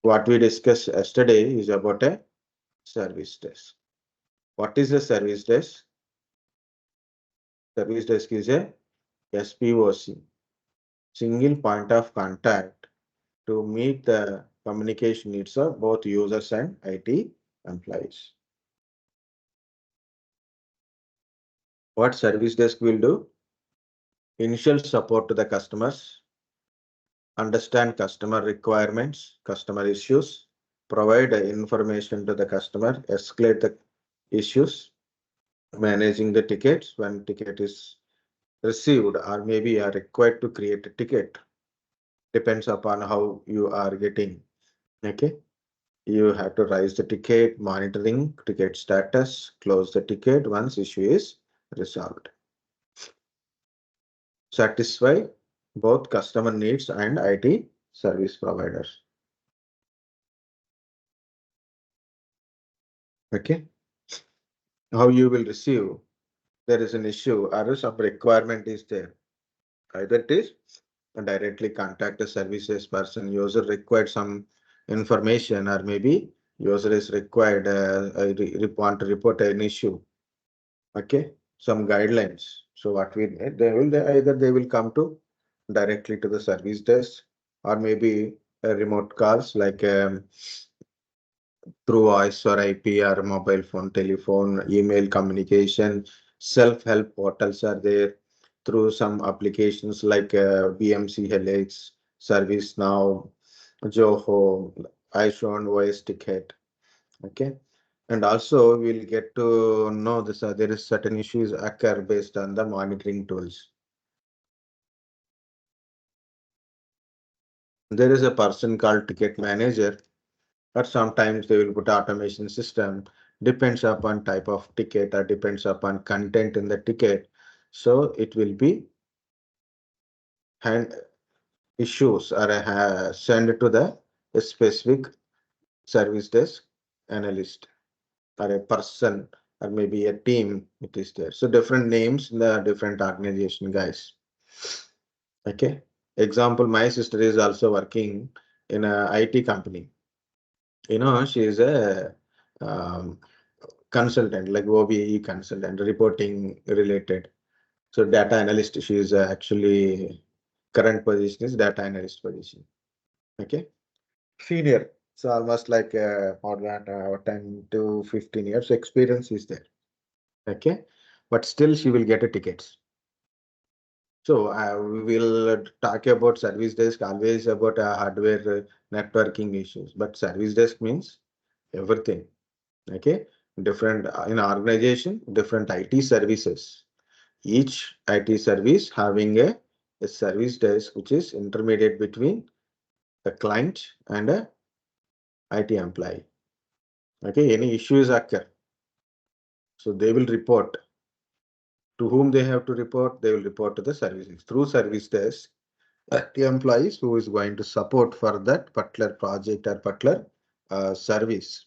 what we discussed yesterday is about a service desk. What is a service desk? Service desk is a SPOC, single point of contact to meet the communication needs of both users and IT employees. What service desk will do? Initial support to the customers, understand customer requirements, customer issues, provide information to the customer, escalate the issues, managing the tickets when ticket is received, or maybe are required to create a ticket. Depends upon how you are getting. Okay. You have to raise the ticket, monitoring ticket status, close the ticket once issue is resolved. Satisfy both customer needs and IT service providers. Okay. How you will receive, there is an issue or some requirement is there. Either it is directly contact the services person, user required some information, or maybe user is required want to report an issue. Okay, some guidelines. So what we need, either they will come to directly to the service desk, or maybe remote calls like through voice or IP or mobile phone, telephone, email communication. Self-help portals are there through some applications like BMC Helix, ServiceNow, Zoho, iPhone OS Ticket. Okay. And also we'll get to know this, there is certain issues occur based on the monitoring tools. There is a person called ticket manager, or sometimes they will put automation system, depends upon type of ticket or depends upon content in the ticket. So it will be hand issues are sent to the specific service desk analyst or a person or maybe a team, it is there. So different names in the different organization, guys. Okay. Example, my sister is also working in a IT company. You know, she is a um, consultant, like OBE consultant, reporting related. So data analyst, she is actually current position is data analyst position. Okay. Senior. So almost like more than 10 to 15 years experience is there. Okay. But still she will get a tickets. So we will talk about service desk always about hardware networking issues, but service desk means everything. Okay, different in organization, different IT services. Each IT service having a service desk which is intermediate between the client and a IT employee. Okay, any issues occur, so they will report. To whom they have to report? They will report to the services through service desk. The employees who is going to support for that particular project or particular service.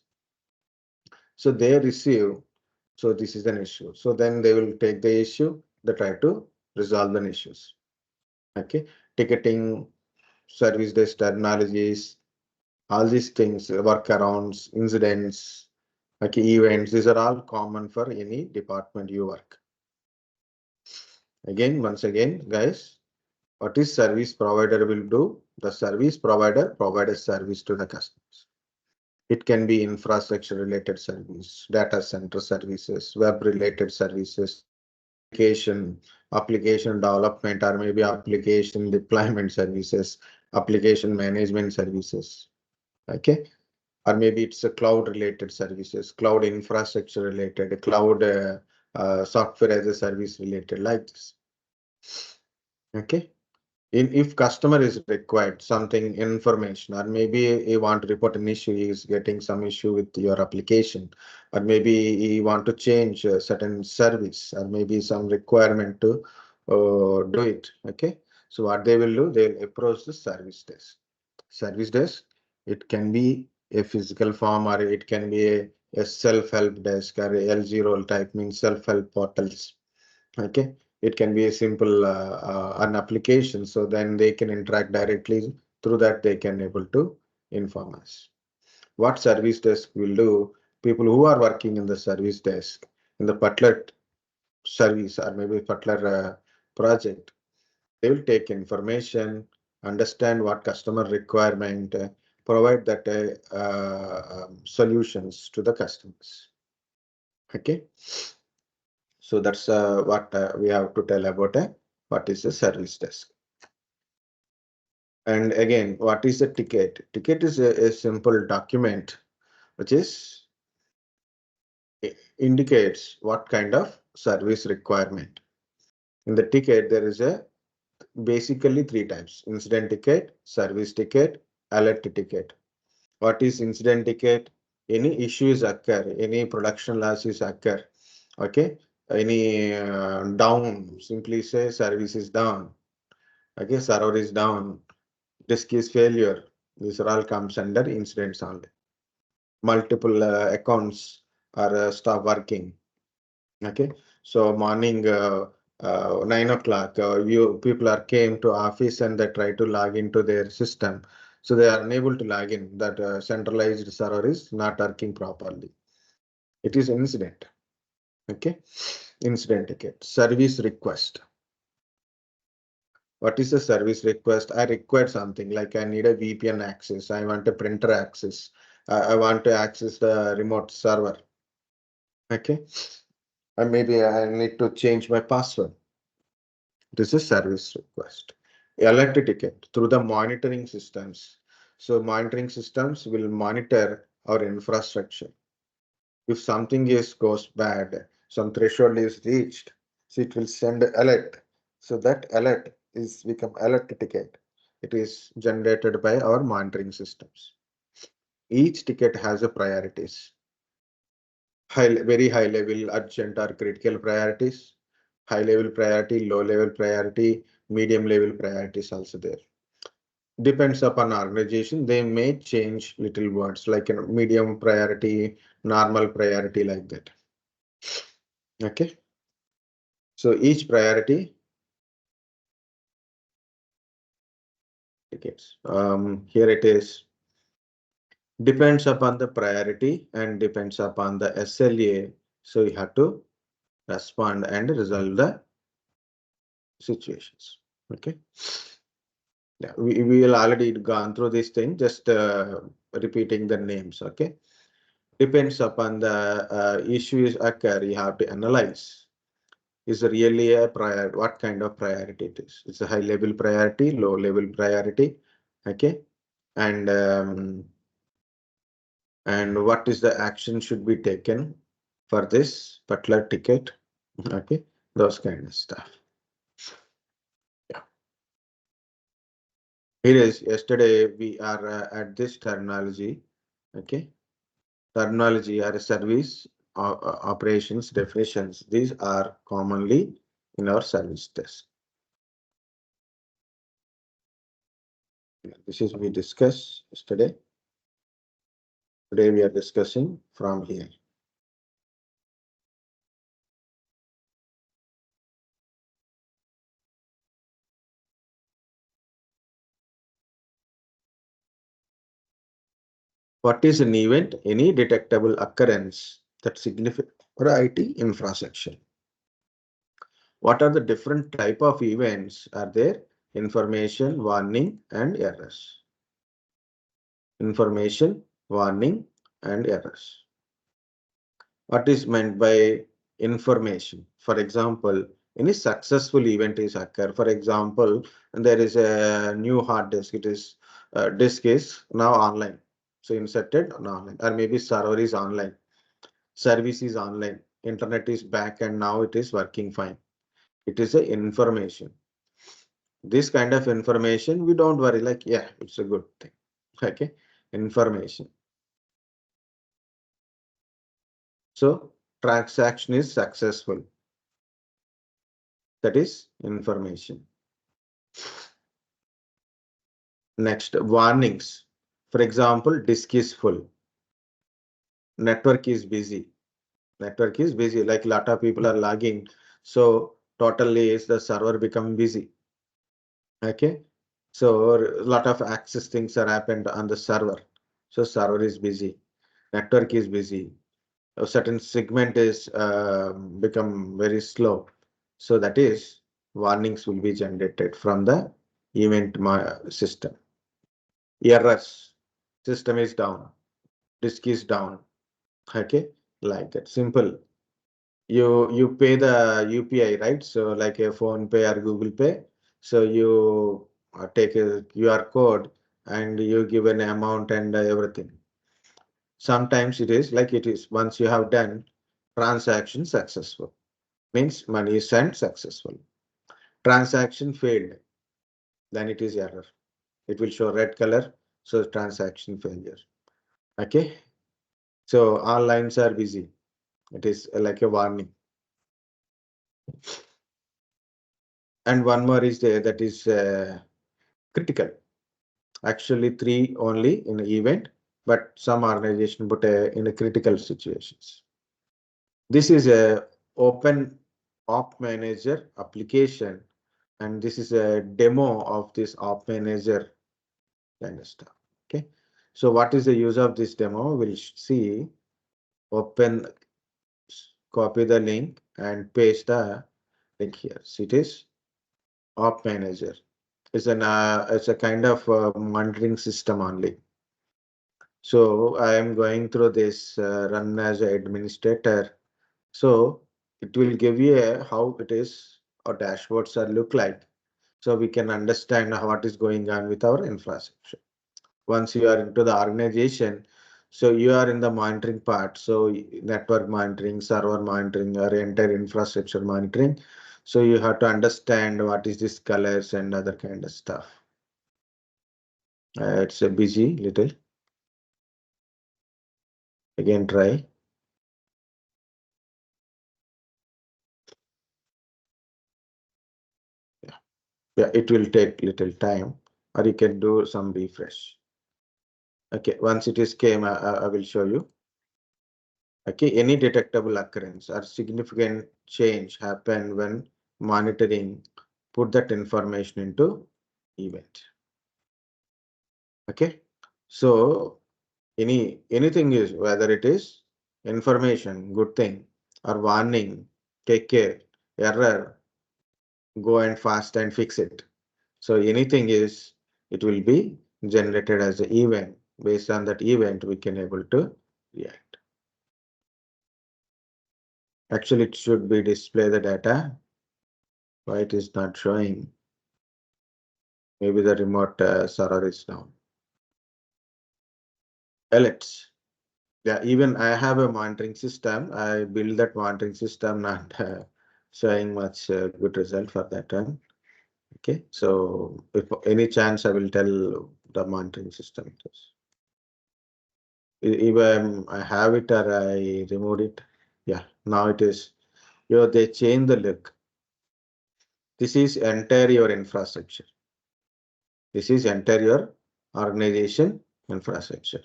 So they receive. So this is an issue. So then they will take the issue. They try to resolve the issues. Okay, ticketing, service desk terminologies, all these things, workarounds, incidents, okay, events. These are all common for any department you work. Again, once again, guys. What is service provider will do? The service provider provide a service to the customers. It can be infrastructure related service, data center services, web related services, application development, or maybe application deployment services, application management services. Okay. Or maybe it's a cloud related services, cloud infrastructure related, cloud software as a service related, like this. Okay. If customer is required something information, or maybe you want to report an issue, he is getting some issue with your application, or maybe you want to change a certain service, or maybe some requirement to do it. Okay, so what they will do, they will approach the service desk. Service desk, it can be a physical form, or it can be a self-help desk, or a LG role type, means self-help portals. Okay, it can be a simple an application, so then they can interact directly through that, they can able to inform us. What service desk will do? People who are working in the service desk in the particular service or maybe particular project, they will take information, understand what customer requirement, provide that solutions to the customers. Okay, so that's what we have to tell about what is the service desk. And again, what is a ticket? Ticket is a simple document which is indicates what kind of service requirement. In the ticket, there is a basically three types: incident ticket, service ticket, alert ticket. What is incident ticket? Any issues occur, any production losses occur. Okay, any down, simply say service is down. Okay, server is down, disk is failure. These are all comes under incidents only. Multiple accounts are stop working. Okay, so morning 9 o'clock, you people are came to office and they try to log into their system, so they are unable to log in. That centralized server is not working properly. It is incident. Okay, incident ticket. Service request. What is a service request? I require something like I need a VPN access. I want a printer access. I want to access the remote server. Okay, and maybe I need to change my password. This is service request. Alert ticket through the monitoring systems. So monitoring systems will monitor our infrastructure. If something is goes bad, some threshold is reached, so it will send alert. So that alert is become alert ticket. It is generated by our monitoring systems. Each ticket has a priorities. Very high level, urgent or critical priorities, high level priority, low level priority, medium level priorities also there. Depends upon organization, they may change little words like medium priority, normal priority, like that. Okay, so each priority tickets. Here it is. Depends upon the priority and depends upon the SLA. So you have to respond and resolve the situations. Okay. Yeah, we will already gone through this thing, just repeating the names. Okay. Depends upon the issues occur, you have to analyze. Is really a priority? What kind of priority it is? It's a high level priority, low level priority. Okay. And what is the action should be taken for this particular ticket. Okay, those kind of stuff. Yeah, here is yesterday we are at this terminology. Okay, terminology or service operations definitions, these are commonly in our service desk. This is we discussed yesterday. Today we are discussing from here. What is an event? Any detectable occurrence that signifies IT infrastructure. What are the different type of events are there? Information, warning, and errors. Information, warning, and errors. What is meant by information? For example, any successful event is occur. For example, there is a new hard disk. It is disk is now online. So inserted on online, or maybe server is online, service is online, internet is back, and now it is working fine. It is a information. This kind of information, we don't worry, like, yeah, it's a good thing. Okay, information. So transaction is successful. That is information. Next, warnings. For example, disk is full. Network is busy. Network is busy, like a lot of people are logging. So totally is the server become busy. Okay. So a lot of access things are happened on the server. So server is busy, network is busy, a certain segment is become very slow. So that is warnings will be generated from the system. Errors, system is down, disk is down. Okay, like that. Simple. You pay the UPI, right? So like a phone pay or Google Pay. So you take a QR code and you give an amount and everything. Sometimes it is like it is once you have done transaction successful, means money is sent successful. Transaction failed, then it is error. It will show red color, so transaction failure. Okay, so all lines are busy. It is like a warning. And one more is there, that is critical. Actually, three only in an event, but some organization put in a critical situations. This is a open op manager application, and this is a demo of this op manager kind of stuff. Okay, so what is the use of this demo? We'll see. Open, copy the link and paste the link here. So it is op manager. It's a kind of monitoring system only. So I am going through this run as an administrator. So it will give you how it is or dashboards are look like. So we can understand what is going on with our infrastructure. Once you are into the organization, so you are in the monitoring part. So network monitoring, server monitoring, or entire infrastructure monitoring. So you have to understand what is this colors and other kind of stuff. It's a busy little. Again, try. Yeah, yeah, it will take little time, or you can do some refresh. Okay, once it is came, I will show you. Okay, any detectable occurrence or significant change happen when monitoring, put that information into event. Okay, so anything is, whether it is information, good thing, or warning, take care, error, go and fast and fix it. So anything is, it will be generated as an event. Based on that event, we can able to react. Actually, it should be display the data. Why it is not showing? Maybe the remote server is down. Alerts. Yeah, even I have a monitoring system. I build that monitoring system, not showing much good result for that one. Okay, so if any chance, I will tell the monitoring system it is. Even I have it or I removed it. Yeah, now it is. They change the look. This is entire your infrastructure. This is entire your organization infrastructure.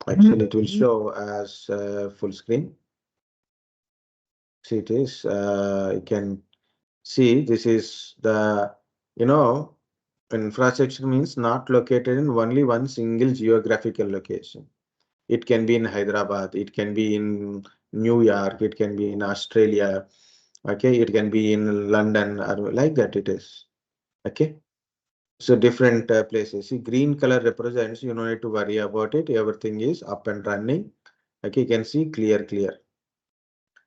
Actually, it will show as full screen. See, it is. You can see this is the, infrastructure means not located in only one single geographical location. It can be in Hyderabad, it can be in New York, it can be in Australia, okay, it can be in London, or like that it is. Okay. So different places. See, green color represents, you don't need to worry about it. Everything is up and running. Okay, you can see clear.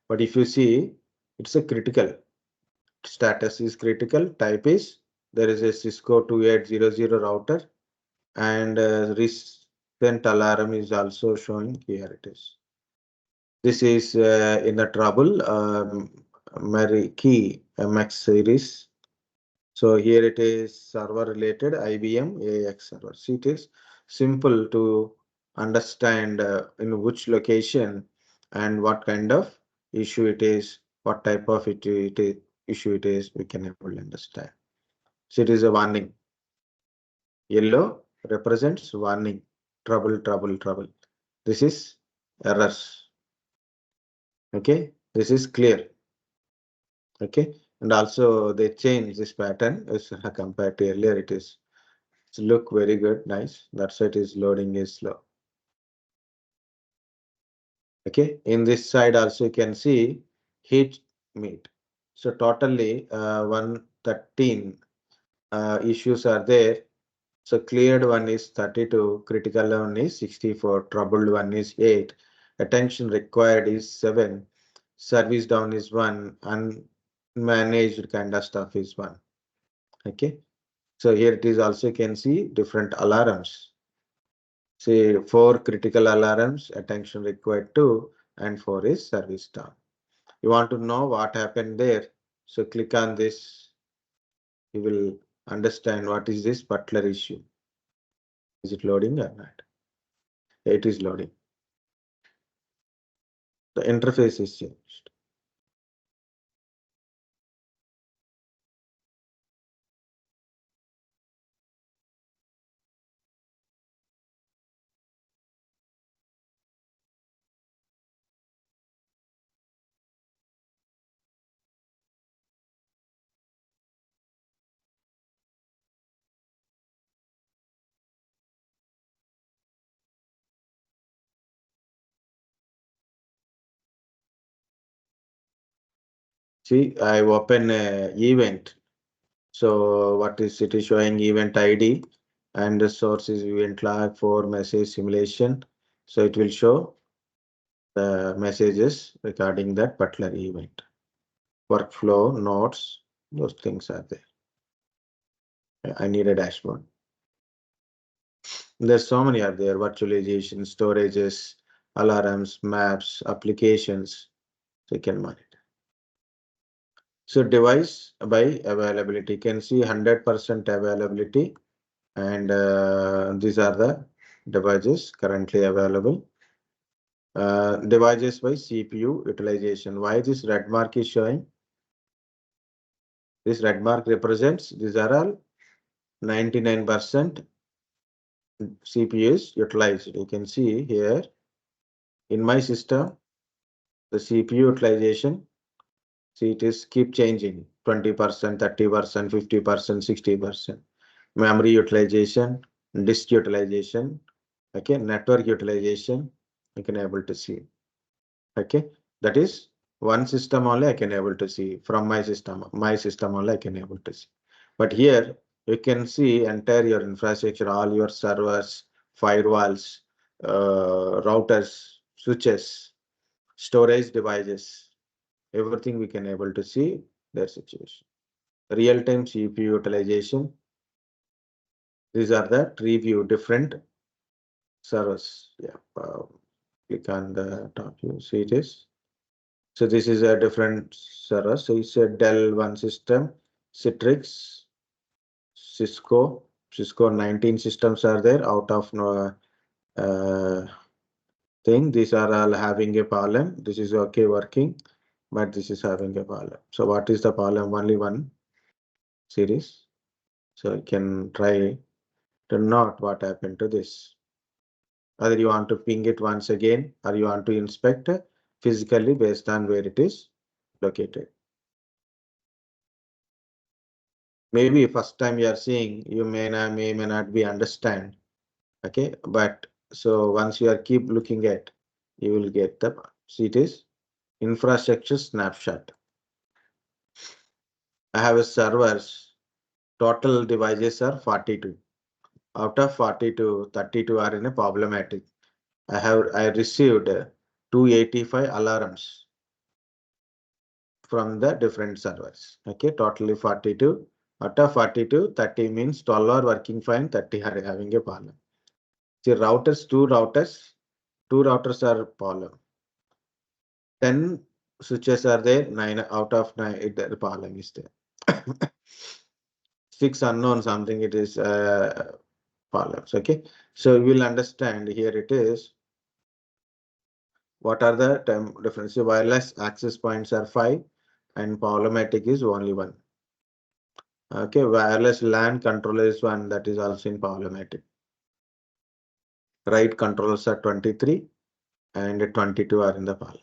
But if you see, it's a critical. Status is critical. Type is, there is a Cisco 2800 router, and recent alarm is also showing. Here it is. This is in the trouble. Mary Key MX series. So here it is server related IBM AX server. See, it is simple to understand in which location and what kind of issue it is, what type of issue it is, we can able to understand. So it is a warning. Yellow represents warning, trouble. This is errors. Okay, this is clear. Okay, and also they change this pattern as compared to earlier. It is look very good, nice. That's why it is loading is slow. Okay, in this side also you can see heat meet. So totally 113 issues are there. So cleared one is 32, critical one is 64, troubled one is 8, attention required is 7, service down is 1, unmanaged kind of stuff is 1. Okay. So here it is also you can see different alarms. Say 4 critical alarms, attention required 2, and 4 is service down. You want to know what happened there? So click on this. You will understand what is this Butler issue. Is it loading or not? It is loading. The interface is changed. See, I open a event. So what is it is showing event ID and the source is event log for message simulation. So it will show the messages regarding that particular event. Workflow, notes, those things are there. I need a dashboard. There's so many are there, virtualization, storages, alarms, maps, applications. So you can monitor. So device by availability, you can see 100% availability, and these are the devices currently available. Devices by CPU utilization. Why this red mark is showing? This red mark represents these are all 99% CPUs utilized. You can see here in my system, the CPU utilization, see it is keep changing 20%, 30%, 50%, 60%. Memory utilization, disk utilization, okay, network utilization, you can able to see. Okay, that is one system only I can able to see from my system only I can able to see. But here you can see entire your infrastructure, all your servers, firewalls, routers, switches, storage devices, everything we can able to see their situation. Real-time CPU utilization. These are the tree view different servers. Yeah, click on the top view. See it is. So this is a different server. So it's a Dell one system, Citrix, Cisco 19 systems are there out of thing. These are all having a problem. This is okay working, but this is having a problem. So what is the problem? Only one series. So you can try to note what happened to this. Either you want to ping it once again or you want to inspect physically based on where it is located. Maybe first time you are seeing, you may not be understand. Okay, but so once you are keep looking at, you will get the, see it is infrastructure snapshot. I have a servers, total devices are 42. Out of 42, 32 are in a problematic. I received 285 alarms from the different servers. Okay, totally 42. Out of 42, 30 means 12 are working fine, 30 are having a problem. See, two routers are problem. 10 switches are there, 9 out of 9, the problem is there. 6 unknown something, it is problems. Okay, so you will understand here it is. What are the term differences? Wireless access points are 5 and problematic is only 1. Okay, wireless LAN controller is 1, that is also in problematic. Right controllers are 23 and 22 are in the problem.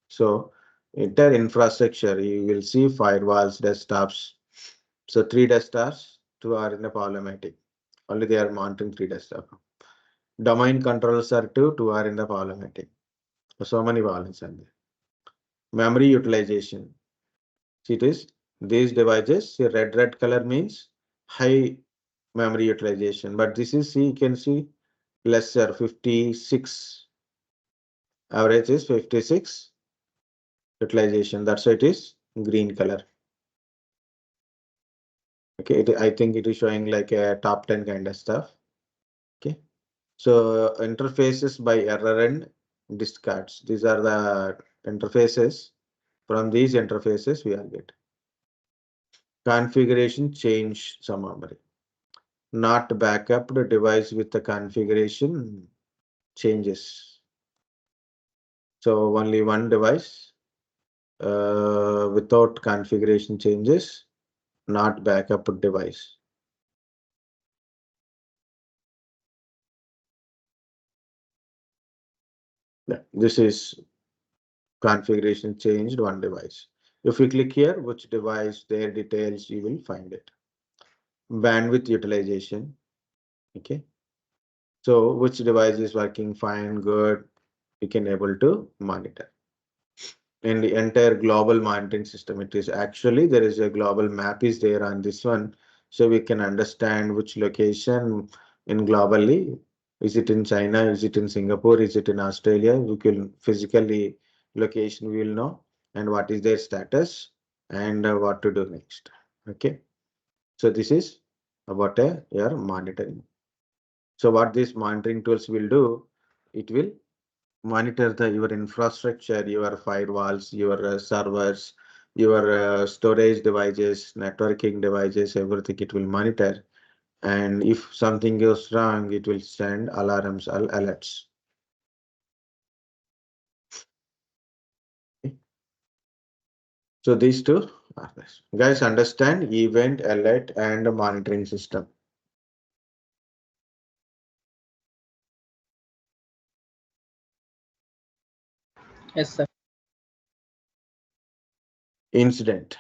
So entire infrastructure, you will see firewalls, desktops. So 3 desktops, 2 are in the problematic. Only they are monitoring 3 desktop. Domain controllers are two are in the problematic. So many problems are there. Memory utilization. See it is these devices, see red color means high memory utilization, but this is, see, you can see lesser 56. Average is 56 utilization. That's why it is green color. Okay, I think it is showing like a top 10 kind of stuff. Okay, so interfaces by error and discards. These are the interfaces. From these interfaces, we are get configuration change some memory. Not backup the device with the configuration changes. So only one device without configuration changes, not backup device. Yeah, this is configuration changed one device. If you click here, which device, their details, you will find it. Bandwidth utilization. Okay. So which device is working fine, good, we can able to monitor. In the entire global monitoring system, it is actually there is a global map is there on this one. So we can understand which location in globally. Is it in China? Is it in Singapore? Is it in Australia? We can physically location we will know and what is their status and what to do next. Okay. So this is about your monitoring. So what these monitoring tools will do, it will monitor your infrastructure, your firewalls, your servers, your storage devices, networking devices, everything it will monitor. And if something goes wrong, it will send alarms or alerts. Okay. So these two are this. Guys, understand event, alert, and monitoring system. Yes, sir. Incident.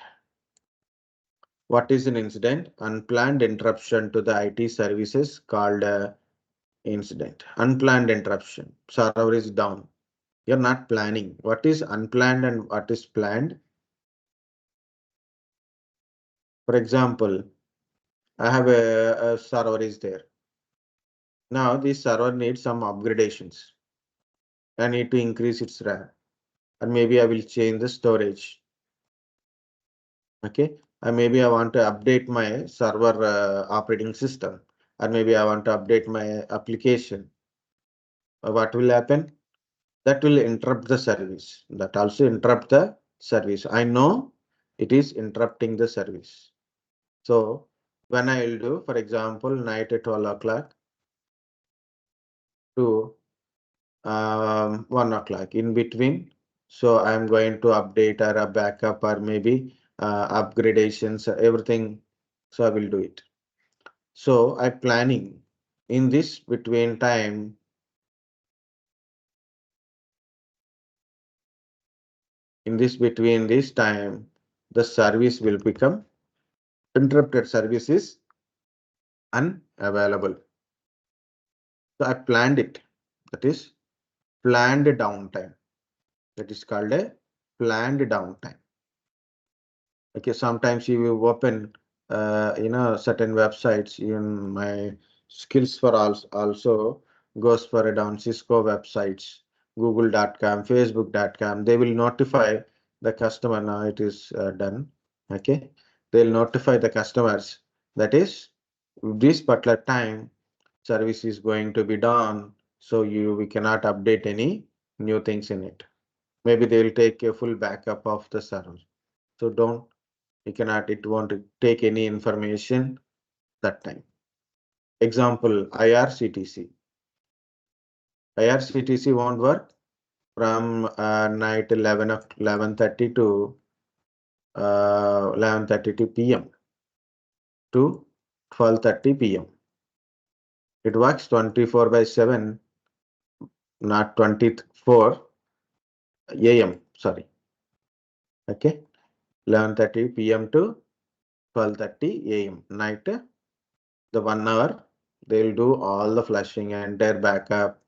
What is an incident? Unplanned interruption to the IT services called incident. Unplanned interruption. Server is down. You're not planning. What is unplanned and what is planned? For example, I have a server is there. Now this server needs some upgradations. I need to increase its RAM. And maybe I will change the storage. Okay. And maybe I want to update my server operating system. Or maybe I want to update my application. What will happen? That will interrupt the service. That also interrupt the service. I know it is interrupting the service. So when I will do, for example, night at 12 o'clock to 1 o'clock in between. So I'm going to update or a backup or maybe upgradations, everything. So I will do it. So I planning in this between time. In this between this time, the service will become interrupted service is unavailable. So I planned it. That is planned downtime. That is called a planned downtime. Okay, sometimes you will open, certain websites. In my skills for also goes for a down Cisco websites, google.com, facebook.com. They will notify the customer now it is done. Okay, they'll notify the customers that is this particular time service is going to be done. So we cannot update any new things in it. Maybe they will take a full backup of the server. So don't it won't take any information that time. Example, IRCTC. IRCTC won't work from night 11:30 to 11:32 p.m. to 12:30 p.m. It works 24/7, not 24 a.m. Sorry. Okay. 11:30 p.m. to 12:30 a.m. night, the 1 hour They'll do all the flushing and their backup,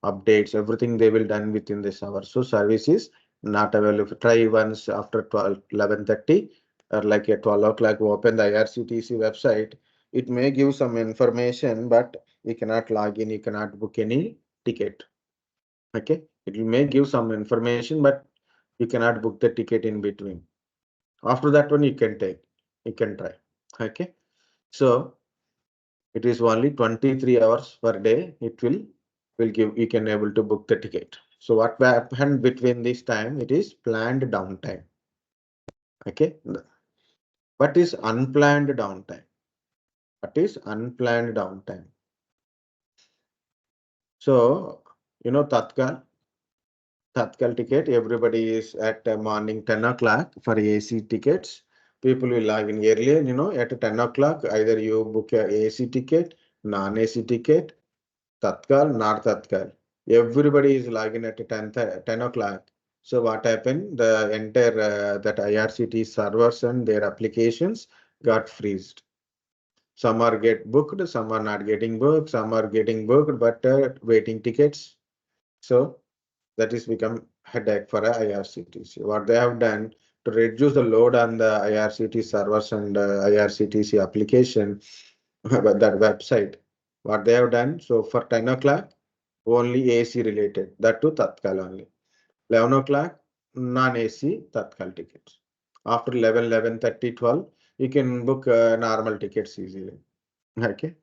updates, everything they will done within this hour. So service is not available. Try once after 12, 11:30 or like at 12 o'clock, open the IRCTC website. It may give some information, but you cannot log in, you cannot book any ticket. Okay, it may give some information, but you cannot book the ticket in between. After that one, you can take, you can try. Okay, so it is only 23 hours per day. It will give, you can able to book the ticket. So what happened between this time? It is planned downtime. Okay, what is unplanned downtime? What is unplanned downtime? So Tatkal ticket, everybody is at morning 10 o'clock for AC tickets. People will log in earlier, at 10 o'clock, either you book a AC ticket, non-AC ticket, Tatkal, not Tatkal. Everybody is logging at 10 o'clock. So what happened? The entire that IRCT servers and their applications got freezed. Some are get booked, some are not getting booked, some are getting booked but waiting tickets. So that is become headache for a IRCTC. What they have done to reduce the load on the IRCT servers and IRCTC application, that website, what they have done, so for 10 o'clock, only AC related, that to Tatkal only. 11 o'clock, non-AC Tatkal tickets. After 11, 11:30, 12, you can book normal tickets easily. Okay.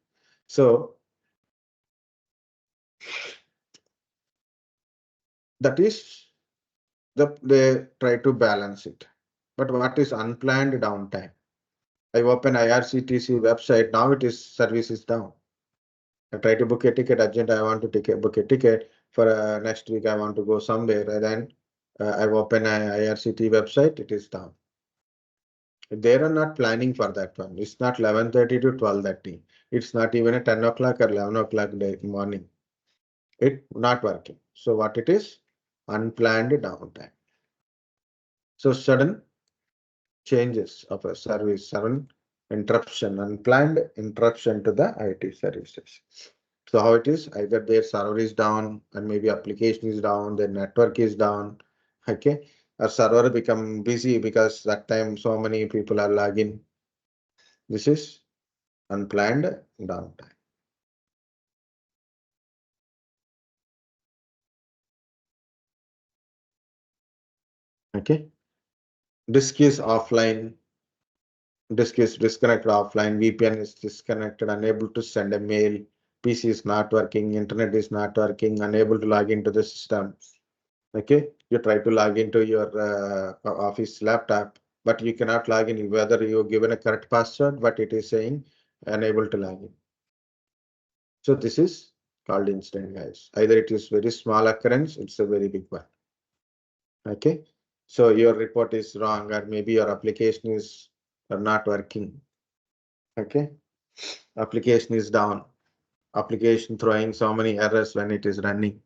So that is they try to balance it. But what is unplanned downtime? I open IRCTC website, now it is service is down. I try to book a ticket, urgent, I want to book a ticket for next week, I want to go somewhere, and then I open a IRCT website, it is down. They are not planning for that one. It's not 11:30 to 12:30. It's not even a 10 o'clock or 11 o'clock morning. It not working. So what it is? Unplanned downtime. So sudden changes of a service, sudden interruption, unplanned interruption to the IT services. So how it is? Either their server is down and maybe application is down, their network is down. Okay, a server become busy because that time so many people are logging. This is unplanned downtime. Okay, disk is offline. Disk is disconnected offline. VPN is disconnected, unable to send a mail. PC is not working. Internet is not working. Unable to log into the system. Okay, you try to log into your office laptop, but you cannot log in whether you given a correct password, but it is saying unable to log in. So this is called incident, guys. Either it is very small occurrence, it's a very big one. Okay, so your report is wrong, or maybe your application is not working. Okay, application is down. Application throwing so many errors when it is running.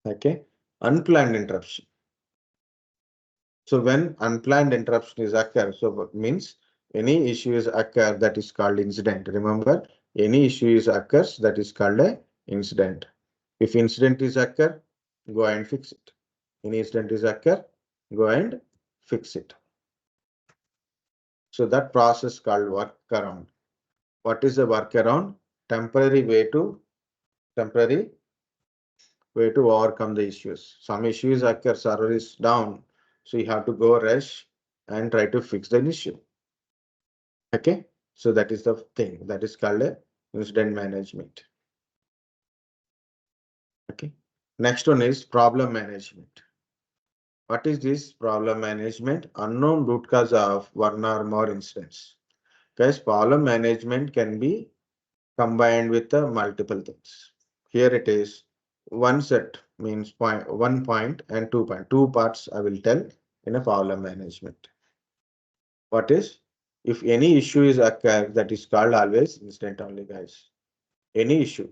Okay, unplanned interruption. So when unplanned interruption is occur, so what means any issue is occur, that is called incident. Remember, any issue is occurs, that is called a incident. If incident is occur, go and fix it. Any incident is occur, go and fix it. So that process called workaround. What is the workaround? Temporary way to overcome the issues. Some issues occur, server is down, so you have to go rush and try to fix the issue. Okay, so that is the thing that is called a incident management. Okay, next one is problem management. What is this problem management? Unknown root cause of one or more incidents. Guys, problem management can be combined with the multiple things. Here it is one set means point, 1 point and 2 point. Two parts I will tell in a problem management. What is? If any issue is occur, that is called always incident only, guys. Any issue.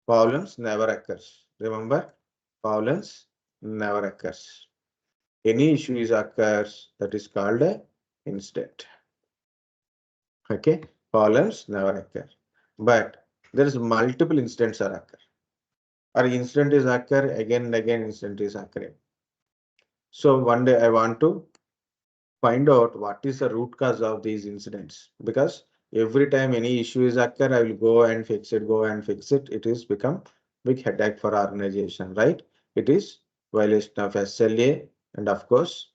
Problems never occurs. Remember, problems never occurs. Any issue is occurs, that is called a incident. Okay, problems never occur. but there is multiple incidents are occur. Or incident is occur again and again incident is occurring. So one day I want to find out what is the root cause of these incidents, because every time any issue is occur, I will go and fix it, go and fix it. It is become big headache for organization, right? It is violation of SLA, and of course,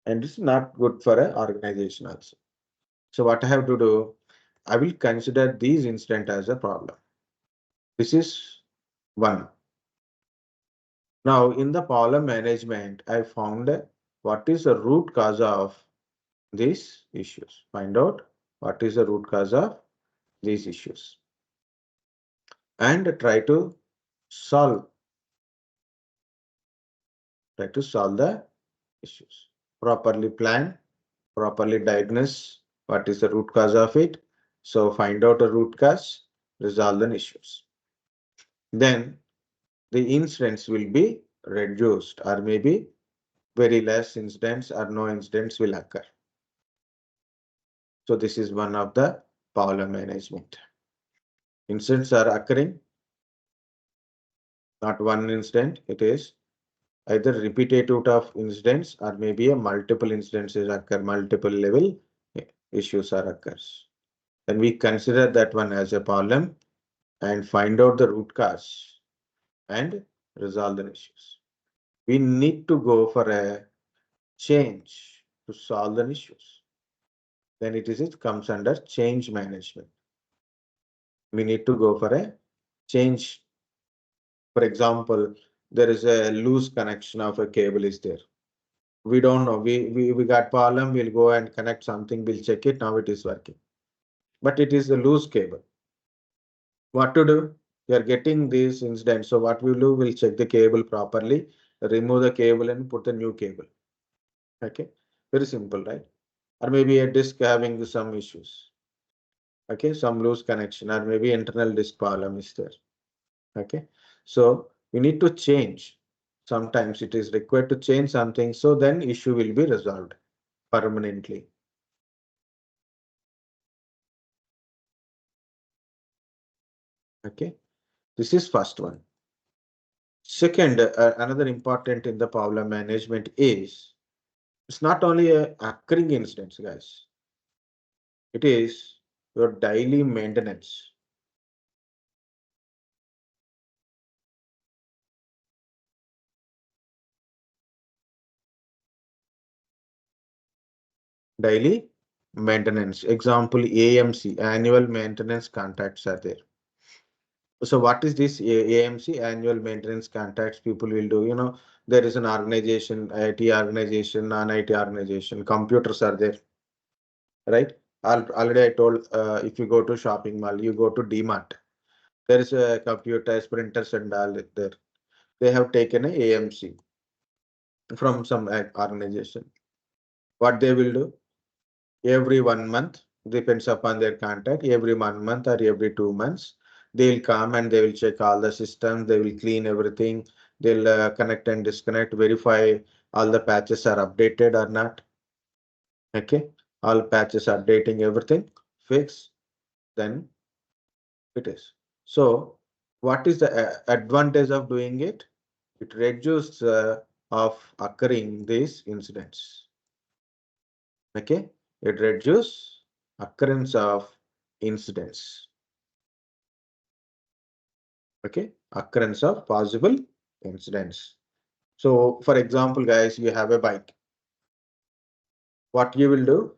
and it's not good for an organization also. So what I have to do, I will consider these incident as a problem. This is one. Now in the problem management, I found what is the root cause of these issues. Find out what is the root cause of these issues and solve, try to solve the issues. Properly plan, properly diagnose what is the root cause of it. So find out the root cause, resolve the issues. Then the incidents will be reduced, or maybe very less incidents or no incidents will occur. So this is one of the problem management. Incidents are occurring, not one incident, it is either repetitive of incidents or maybe a multiple incidences occur, multiple level issues are occurs. Then we consider that one as a problem and find out the root cause and resolve the issues. We need to go for a change to solve the issues. Then it comes under change management. We need to go for a change. For example, there is a loose connection of a cable is there. We don't know. We got problem. We'll go and connect something. We'll check it. Now it is working. But it is a loose cable. What to do? We are getting these incidents. So what we'll do, we'll check the cable properly, remove the cable and put the new cable. Okay. Very simple, right? Or maybe a disk having some issues. Okay. Some loose connection or maybe internal disk problem is there. Okay. So we need to change. Sometimes it is required to change something. So then issue will be resolved permanently. Okay, this is first one. Second, another important in the problem management is it's not only a occurring incidents, guys. It is your daily maintenance. Daily maintenance. Example, AMC, annual maintenance contracts are there. So what is this AMC, annual maintenance contracts people will do? There is an organization, IT organization, non-IT organization, computers are there, right? Already I told, if you go to shopping mall, you go to DMart, there is a computers, printers and all there. They have taken a AMC from some organization. What they will do? Every 1 month, depends upon their contract, every 1 month or every 2 months, they will come and they will check all the systems, they will clean everything, they'll connect and disconnect, verify all the patches are updated or not. Okay, all patches updating everything, fix, then it is. So what is the advantage of doing it? It reduces of occurring these incidents. Okay, it reduces occurrence of incidents. Okay, occurrence of possible incidents. So for example, guys, you have a bike. What you will do?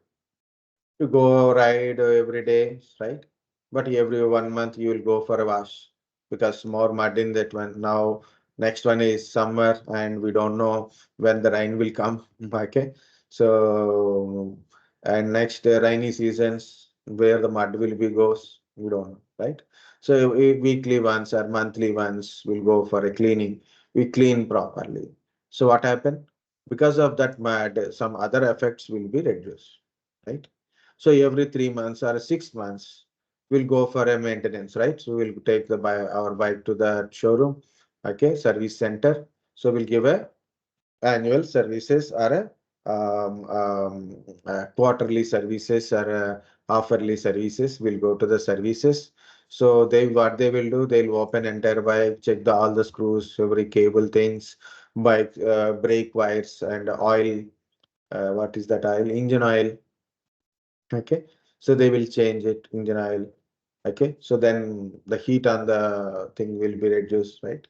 You go ride every day, right? But every 1 month you will go for a wash because more mud in that one. Now, next one is summer and we don't know when the rain will come. Okay. So, and next rainy seasons where the mud will be goes, we don't know, right? So weekly once or monthly once we'll go for a cleaning. We clean properly. So what happened? Because of that mud, some other effects will be reduced, right? So every 3 months or 6 months, we'll go for a maintenance, right? So we'll take our bike to the showroom, okay, service center. So we'll give a annual services or a quarterly services or a half-yearly services. We'll go to the services. So they what they will do, they'll open entire bike, check all the screws, every cable things, bike brake wires and oil. What is that oil? Engine oil. Okay. So they will change it, engine oil. Okay. So then the heat on the thing will be reduced, right?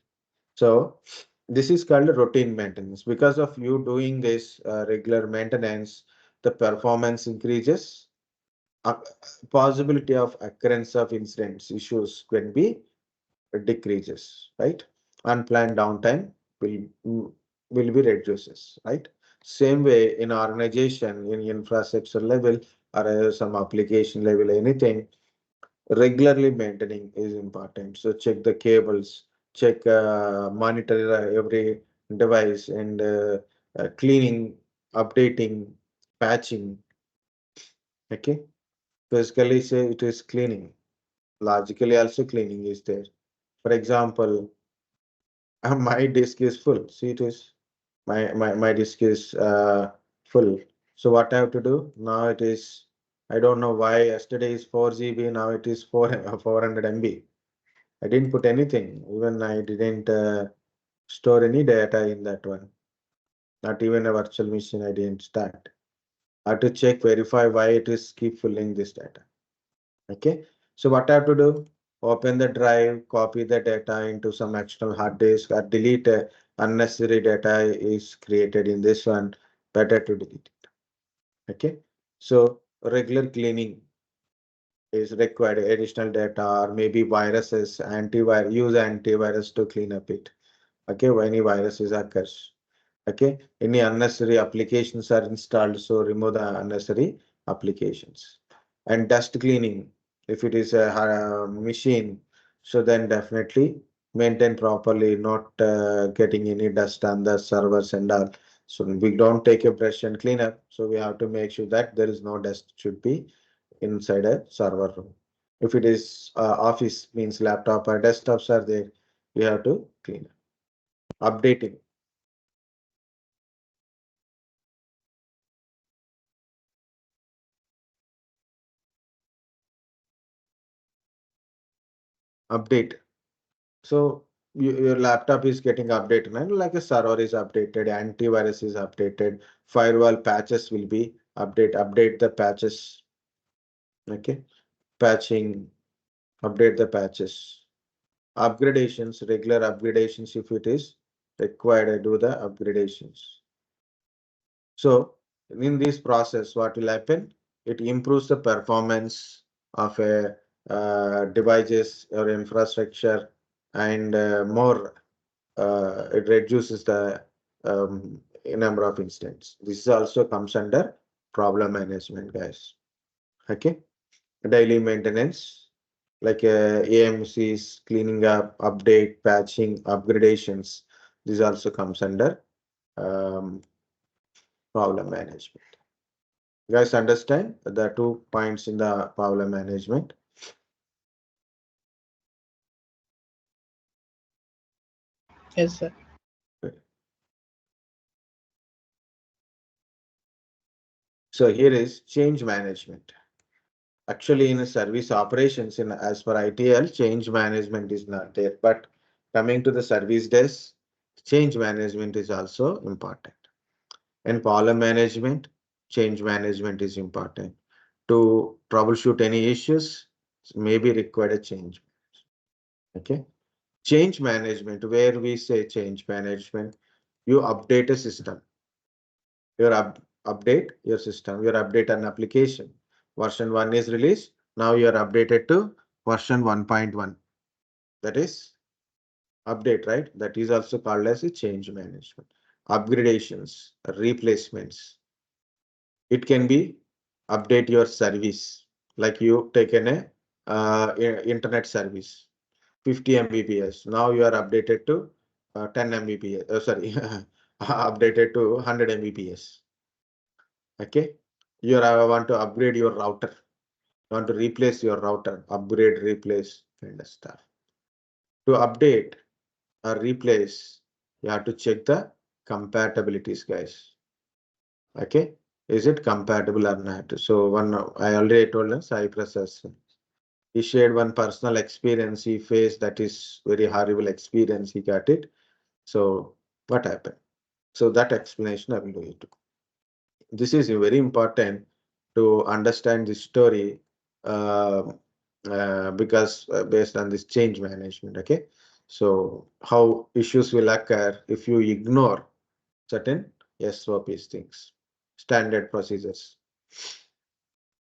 So this is called routine maintenance. Because of you doing this regular maintenance, the performance increases. Uh, Possibility of occurrence of incidents issues can be decreases, right? Unplanned downtime will will be reduces, right? Same way in organization, in infrastructure level or some application level, anything regularly maintaining is important. So check the cables, check monitor every device and cleaning, updating, patching. Okay, physically say it is cleaning. Logically also cleaning is there. For example, my disk is full. See, it is my disk is full. So what I have to do now? It is I don't know why yesterday is 4 GB. Now it is 400 MB. I didn't put anything. Even I didn't store any data in that one. Not even a virtual machine. I didn't start. I have to check, verify why it is keep filling this data. Okay. So what I have to do? Open the drive, copy the data into some external hard disk, or delete unnecessary data is created in this one. Better to delete it. Okay. So regular cleaning is required. Additional data or maybe viruses, antivirus, use antivirus to clean up it. Okay, when any viruses occurs. Okay, any unnecessary applications are installed, so remove the unnecessary applications. And dust cleaning, if it is a machine, so then definitely maintain properly, not getting any dust on the servers and all. So we don't take a brush and clean up, so we have to make sure that there is no dust should be inside a server room. If it is office, means laptop or desktops are there, we have to clean up. Updating. Update. So your laptop is getting updated, and like a server is updated, antivirus is updated, firewall patches will be update the patches. Okay, patching, update the patches. Upgradations, regular upgradations if it is required, I do the upgradations. So in this process, what will happen? It improves the performance of a devices or infrastructure and more it reduces the number of incidents. This also comes under problem management, guys. Okay, daily maintenance like AMCs, cleaning up, update, patching, upgradations. This also comes under um, problem management. You guys understand the 2 points in the problem management? Yes, sir. So here is change management. Actually, in a service operations, in as per ITL, change management is not there. But coming to the service desk, change management is also important. In problem management, change management is important. To troubleshoot any issues, maybe required a change. Okay. Change management, where we say change management, you update a system. Your update your system, your update an application. Version 1 is released. Now you are updated to version 1.1. That is update, right? That is also called as a change management. Upgradations, replacements. It can be update your service, like you taken a internet service, 50 Mbps. Now you are updated to 10 Mbps. Sorry, updated to 100 Mbps. Okay, you are want to upgrade your router, want to replace your router, upgrade, replace kind of stuff. To update or replace, you have to check the compatibilities, guys. Okay, is it compatible or not? So one I already told us Cypress as well. He shared one personal experience he faced, that is very horrible experience he got it. So what happened? So that explanation I will do it. This is very important to understand this story, uh, because based on this change management. Okay, so how issues will occur if you ignore certain SOPs things, standard procedures.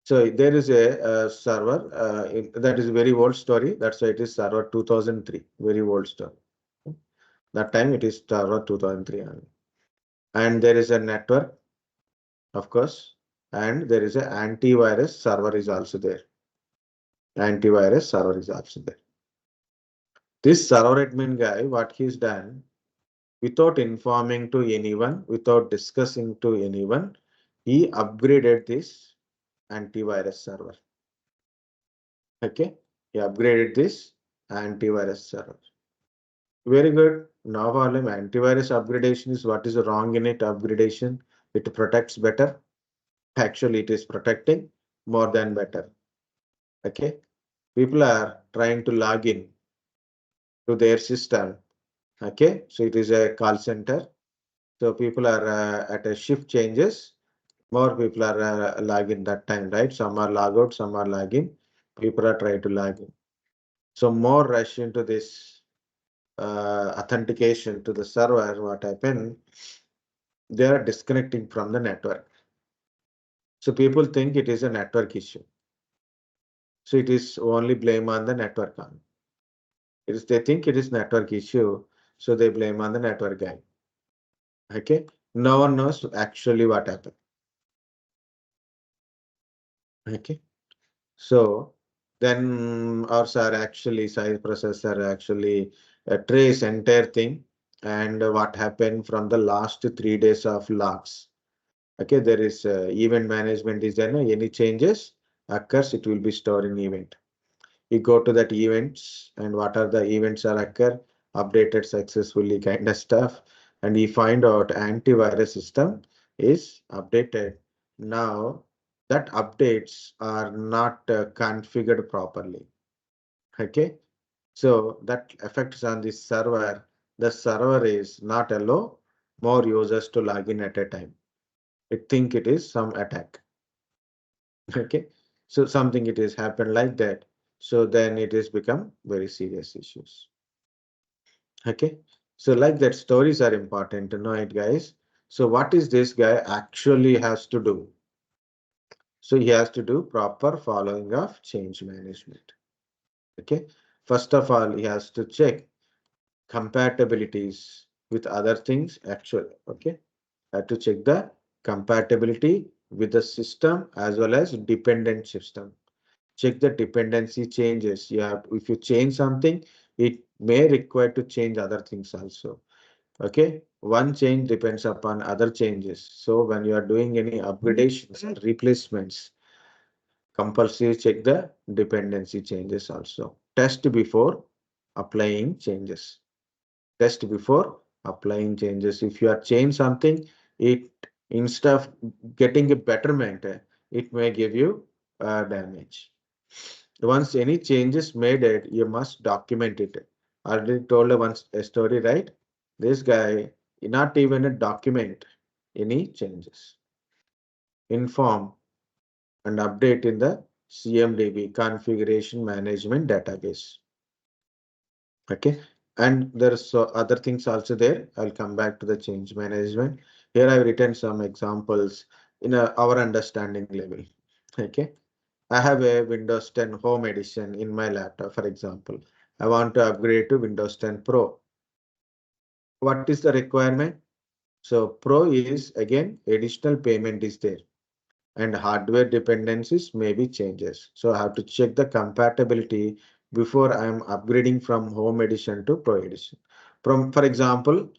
So there is a server that is a very old story. That's why it is server 2003, very old story. That time it is server 2003 only. And there is a network, of course, and there is a antivirus server is also there. Antivirus server is also there. This server admin guy, what he's done, without informing to anyone, without discussing to anyone, he upgraded this antivirus server. Okay, he upgraded this antivirus server. Very good. No problem. Antivirus upgradation is what is wrong in it. Upgradation, it protects better. Actually, it is protecting more than better. Okay. People are trying to log in to their system. Okay. So it is a call center. So people are at a shift changes. More people are logging that time, right? Some are log out, some are logging. People are trying to log in. So more rush into this authentication to the server. What happened? They are disconnecting from the network. So people think it is a network issue. So it is only blame on the network on. It is, they think it is network issue, so they blame on the network guy. Okay, no one knows actually what happened. Okay, so then our sir actually, science processor actually trace entire thing and what happened from the last 3 days of logs. Okay, there is event management is there. Any changes occurs, it will be stored in event. You go to that events and what are the events are occur, updated successfully kind of stuff, and you find out antivirus system is updated. Now that updates are not configured properly. Okay, so that affects on the server. The server is not allow more users to log in at a time. It think it is some attack. Okay, so something it is happened like that. So then it is become very serious issues. Okay, so like that stories are important to know it, guys. So what is this guy actually has to do? So he has to do proper following of change management. Okay, first of all he has to check compatibilities with other things actually. Okay, have to check the compatibility with the system as well as dependent system. Check the dependency changes. You have, if you change something, it may require to change other things also. Okay, one change depends upon other changes. So when you are doing any upgradations or replacements, compulsory check the dependency changes also. Test before applying changes. Test before applying changes. If you are change something, it instead of getting a betterment, it may give you damage. Once any changes made it, you must document it. Already told once a story, right? This guy not even a document any changes. Inform and update in the CMDB configuration management database. Okay, and there's other things also there. I'll come back to the change management. Here I've written some examples in our understanding level. Okay, I have a Windows 10 Home Edition in my laptop, for example. I want to upgrade to Windows 10 Pro. What is the requirement? So Pro is again additional payment is there and hardware dependencies may be changes. So I have to check the compatibility before I am upgrading from Home Edition to Pro Edition. From, for example,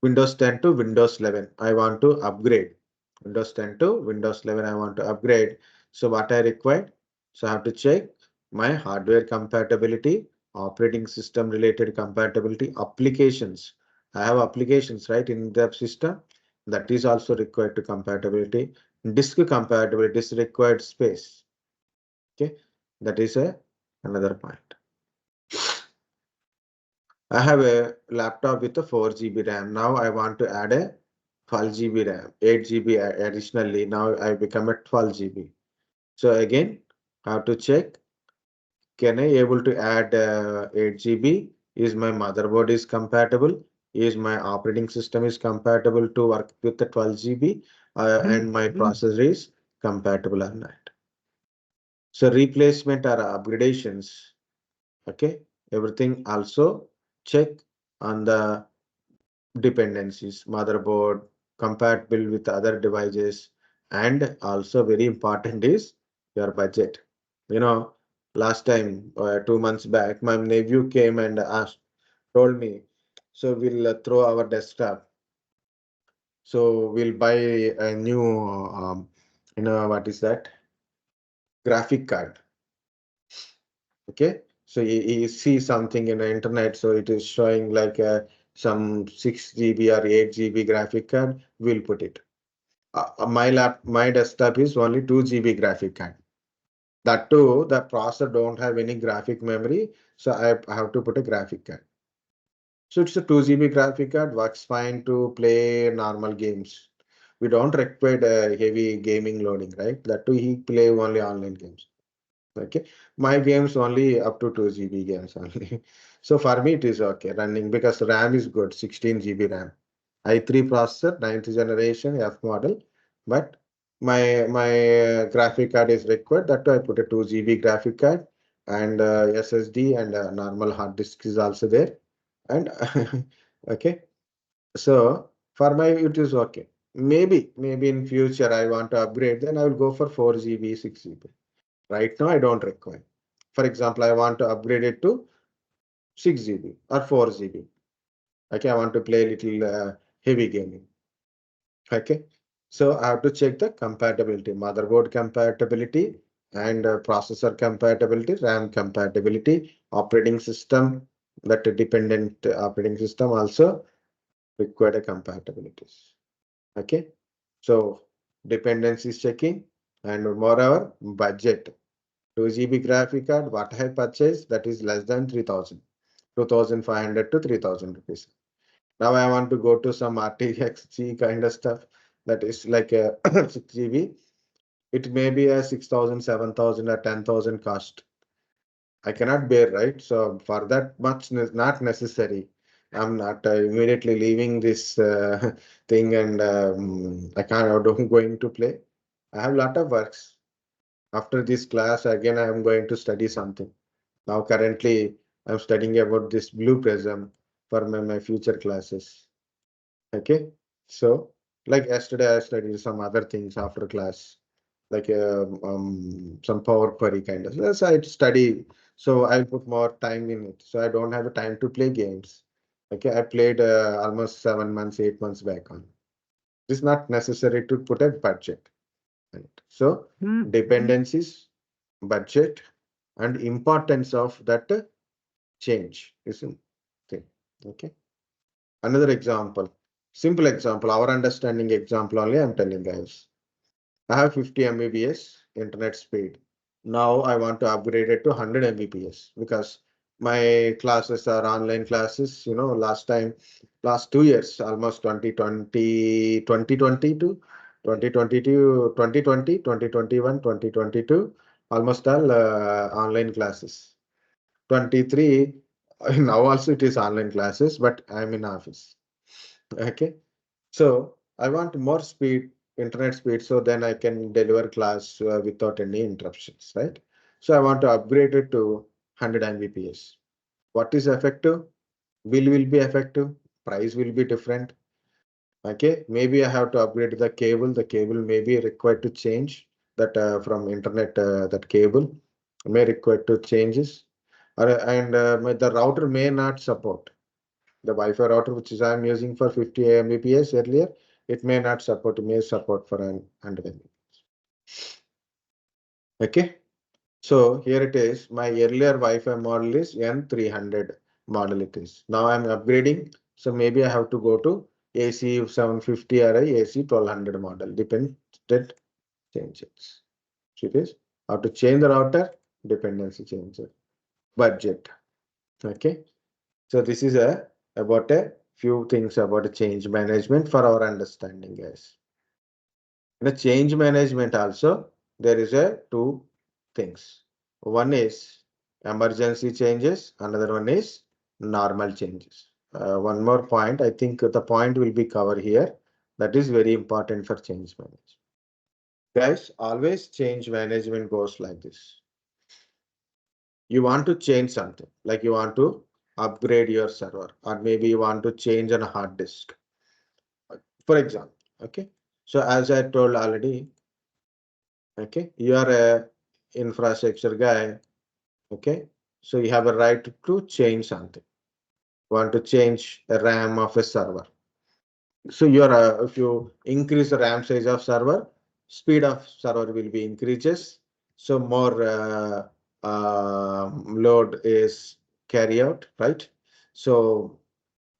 Windows 10 to Windows 11. I want to upgrade. Windows 10 to Windows 11. I want to upgrade. So what I require? So I have to check my hardware compatibility, operating system related compatibility, applications. I have applications right in the system that is also required to compatibility. Disk compatibility is required space. Okay, that is a Another point. I have a laptop with a 4 GB RAM. Now I want to add a 12 GB RAM, 8 GB additionally. Now I become a 12 GB. So again, I have to check, can I able to add 8 GB? Is my motherboard is compatible? Is my operating system is compatible to work with the 12 GB? And my processor is compatible or not? So replacement or upgradations, okay? Everything also check on the dependencies, motherboard, compatible with other devices, and also very important is your budget. You know, last time, 2 months back, my nephew came and asked, told me, so we'll throw our desktop. So we'll buy a new, what is that? Graphic card. Okay. So he sees something in the internet, so it is showing like some 6 GB or 8 GB graphic card. We'll put it. My desktop is only 2 GB graphic card. That too, the processor don't have any graphic memory, so I have to put a graphic card. So it's a 2 GB graphic card, works fine to play normal games. We don't require heavy gaming loading, right? That too, he play only online games. Okay, my games only up to 2 GB games only. So for me, it is okay running because RAM is good, 16 GB RAM. i3 processor, 9th generation F model, but my graphic card is required. That I put a 2 GB graphic card and SSD and normal hard disk is also there. And okay, so for my it is okay. Maybe in future I want to upgrade, then I will go for 4 GB, 6 GB. Right now, I don't require. For example, I want to upgrade it to 6 GB or 4 GB. Okay, I want to play a little heavy gaming. Okay, so I have to check the compatibility, motherboard compatibility, and processor compatibility, RAM compatibility, operating system, that dependent operating system also required compatibilities. Okay, so dependencies checking, and moreover, budget. 2 GB graphic card, what I purchased, that is less than 3,000, 2,500 to 3,000 rupees. Now I want to go to some RTX kind of stuff that is like a 6 GB. It may be a 6,000, 7,000 or 10,000 cost. I cannot bear, right? So for that much, not necessary. I'm not immediately leaving this thing and I can't, I'm going to play. I have a lot of works. After this class, again, I am going to study something. Now, currently, I'm studying about this blue prism for my future classes. Okay. So, like yesterday, I studied some other things after class, like some power query kind of. That's I study. So I put more time in it. So I don't have a time to play games. Okay. I played almost 7 months, 8 months back on. It's not necessary to put a budget. Right. So dependencies, budget, and importance of that change is in thing. Okay. Another example, simple example, our understanding example only I'm telling guys. I have 50 Mbps internet speed. Now I want to upgrade it to 100 Mbps because my classes are online classes. You know, last 2 years, almost 2020, 2022, 2022, 2020, 2021, 2022, almost all online classes. 23, now also it is online classes, but I'm in office. Okay. So I want more speed, internet speed, so then I can deliver class without any interruptions, right? So I want to upgrade it to 100 Mbps. What is effective? Will be effective. Price will be different. Okay. Maybe I have to upgrade the cable. The cable may be required to change that from internet, that cable may require to changes. And the router may not support. The Wi-Fi router, which is I'm using for 50 Mbps earlier, it may not support, may support for an 100 Mbps. Okay. So here it is. My earlier Wi-Fi model is N300 model it is. Now I'm upgrading. So maybe I have to go to AC 750 or AC 1200 model. Depends that changes. So it is how to change the router, dependency changer. budget. Okay. So this is about a few things about change management for our understanding, guys. In the change management also, there is a two things. One is emergency changes, another one is normal changes. One more point, I think the point will be covered here. That is very important for change management. Guys, always change management goes like this. You want to change something, like you want to upgrade your server, or maybe you want to change on a hard disk, for example. Okay. So as I told already, okay, you are a infrastructure guy. Okay. So you have a right to change something. Want to change the RAM of a server. So if you increase the RAM size of server, speed of server will be increases. So more load is carry out, right? So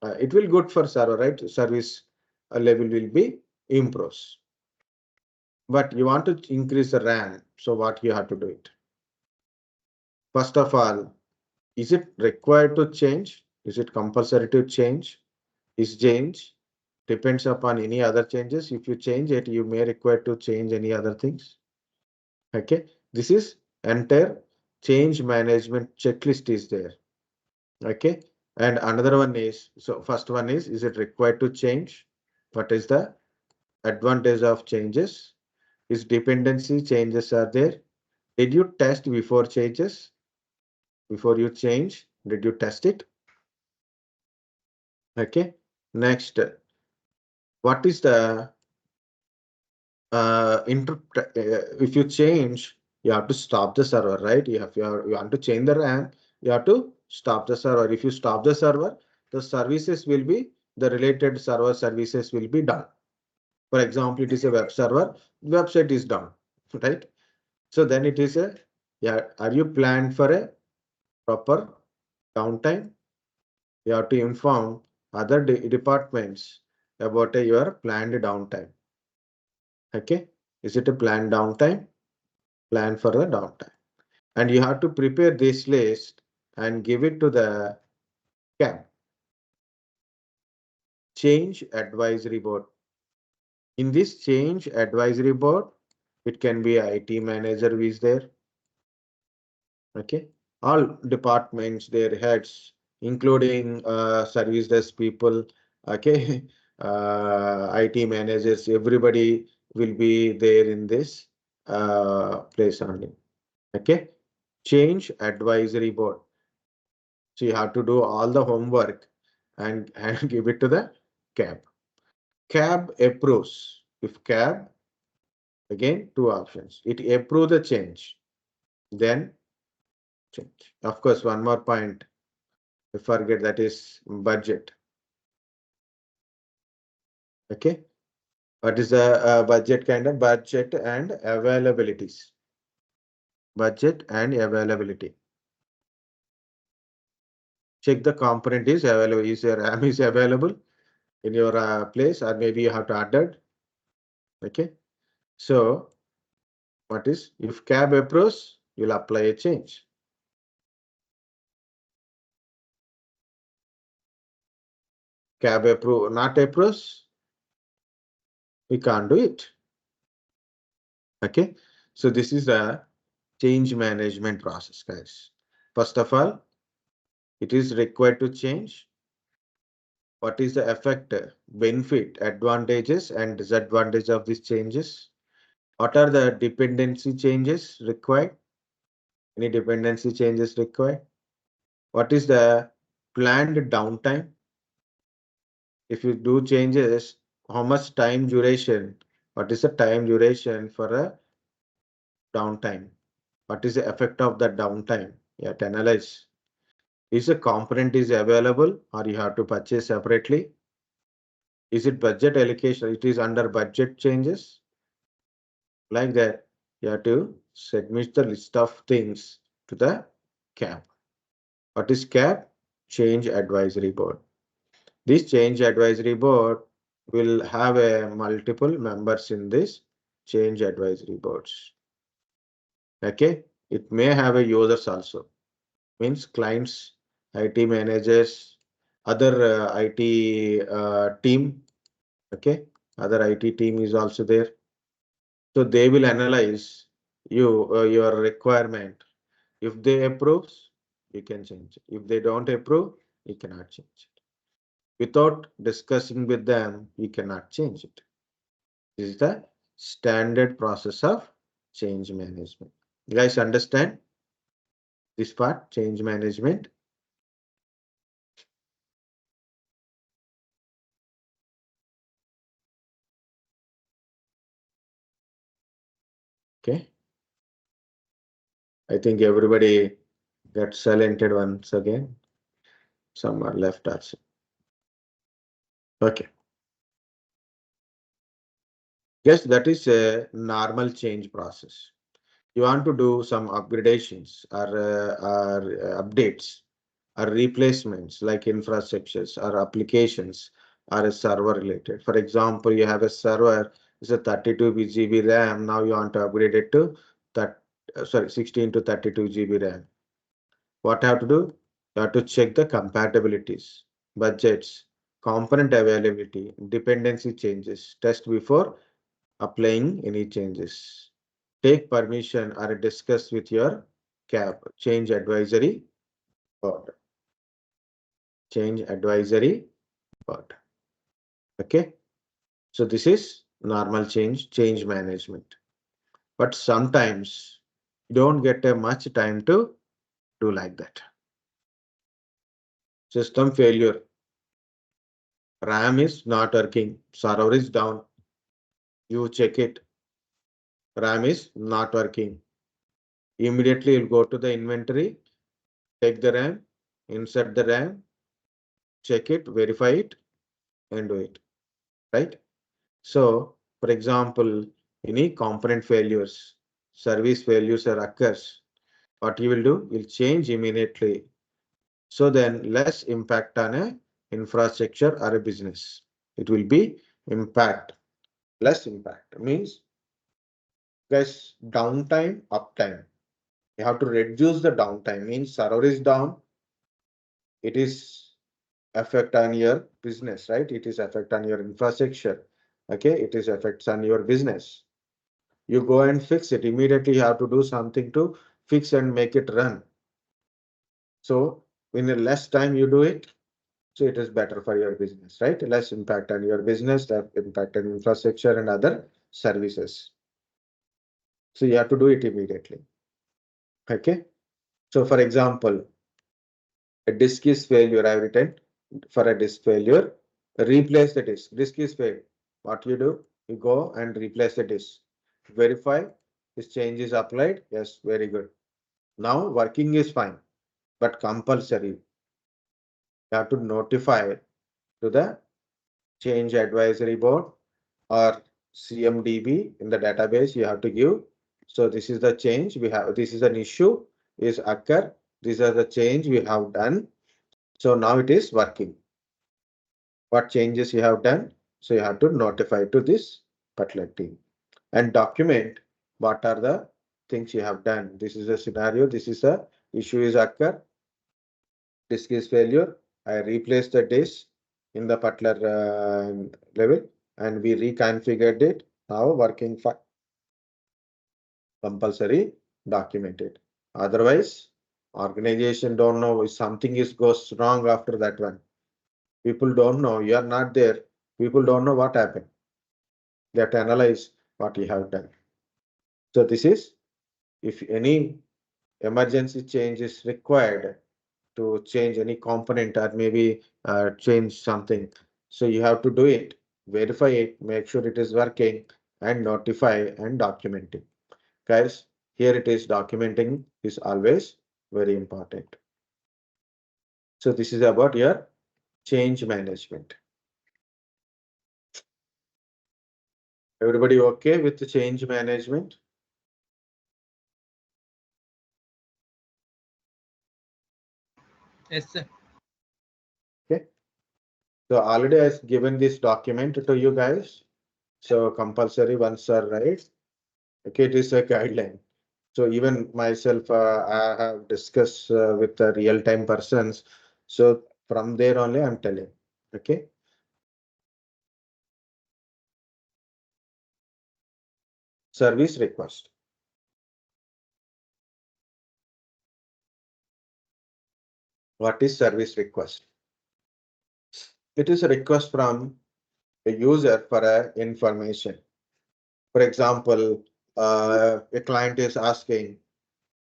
it will good for server, right? Service level will be improves. But you want to increase the RAM, so what you have to do it? First of all, is it required to change? Is it compulsory to change? Is change depends upon any other changes. If you change it, you may require to change any other things. Okay, this is entire change management checklist is there. Okay, and another one is, so first one is it required to change? What is the advantage of changes? Is dependency changes are there? Did you test before changes? Before you change, did you test it? Okay, next, what is the if you change, you have to stop the server, right? You want to change the RAM, you have to stop the server. If you stop the server, the services will be, the related server services will be done. For example, it is a web server, website is down, right? So then it is a, yeah, are you planned for a proper downtime? You have to inform other departments about your planned downtime. Okay, is it a planned downtime? Plan for the downtime. And you have to prepare this list and give it to the CAB, Change Advisory Board. In this Change Advisory Board, it can be IT manager who is there. Okay, all departments, their heads, including service desk people. Okay, IT managers, everybody will be there in this place only. Okay, Change Advisory Board. So you have to do all the homework and give it to the CAB. CAB approves. If CAB, again, two options. It approve the change, then change. Of course, one more point, I forget, that is budget. Okay. What is the budget kind of budget and availabilities? Budget and availability. Check the component is available. Is your RAM is available in your place, or maybe you have to add it. Okay. So what is, if CAB approves, you'll apply a change. CAB approve, not approves, we can't do it. Okay. So this is the change management process, guys. First of all, it is required to change. What is the effect, benefit, advantages, and disadvantage of these changes? What are the dependency changes required? Any dependency changes required? What is the planned downtime? If you do changes, how much time duration? What is the time duration for a downtime? What is the effect of that downtime? You have to analyze. Is a component is available or you have to purchase separately? Is it budget allocation? It is under budget changes. Like that, you have to submit the list of things to the CAB. What is CAB? Change Advisory Board. This Change Advisory Board will have a multiple members in this Change Advisory Boards. Okay, it may have a users also. means clients, IT managers, other IT team. Okay, other IT team is also there. So they will analyze your requirement. If they approve, you can change it. If they don't approve, you cannot change it. Without discussing with them, you cannot change it. This is the standard process of change management. You guys understand this part, change management? Okay. I think everybody got silented once again. Some are left also. Okay. Yes, that is a normal change process. You want to do some upgradations or updates or replacements like infrastructures or applications or a server related. For example, you have a server, it's a 32 GB RAM. Now you want to upgrade it to that, 16 to 32 GB RAM. What you have to do? You have to check the compatibilities, budgets, component availability, dependency changes, test before applying any changes. Take permission or discuss with your CAB, change advisory board. Change advisory board. Okay. So this is normal change management. But sometimes you don't get a much time to do like that. System failure. RAM is not working. Server is down. You check it. RAM is not working. Immediately you'll go to the inventory, take the RAM, insert the RAM, check it, verify it, and do it. Right? So, for example, any component failures, service failures or occurs, what you will do? You'll change immediately. So then less impact on a infrastructure or a business. It will be impact, less impact. Means, guys, downtime, uptime. You have to reduce the downtime. Means server is down, it is effect on your business, right? It is effect on your infrastructure. Okay, it is effects on your business. You go and fix it. Immediately you have to do something to fix and make it run. So in a less time you do it, so it is better for your business, right? Less impact on your business, less impact on infrastructure and other services. So you have to do it immediately. Okay. So for example, a disk is failure. I've written for a disk failure, replace the disk. Disk is failed. What you do? You go and replace the disk. Verify this change is applied. Yes, very good. Now working is fine, but compulsory. You have to notify to the change advisory board or CMDB in the database. You have to give. So this is the change we have. This is an issue is occur. These are the change we have done. So now it is working. What changes you have done? So you have to notify to this particular team and document what are the things you have done. This is a scenario. This is a issue is occur. Disk is failure. I replaced the disk in the particular level and we reconfigured it. Now working for compulsory documented. Otherwise, organization don't know if something is goes wrong after that one. People don't know. You are not there. People don't know what happened. They have to analyze what you have done. So this is if any emergency change is required to change any component or maybe change something. So you have to do it, verify it, make sure it is working and notify and document it. Guys, here it is documenting is always very important. So this is about your change management. Everybody okay with the change management? Yes, sir. Okay. So already I've given this document to you guys. So compulsory ones are right. Okay, it is a guideline. So even myself, I have discussed with the real-time persons. So from there only I'm telling. Okay. Service request. What is service request? It is a request from a user for a information. For example, a client is asking,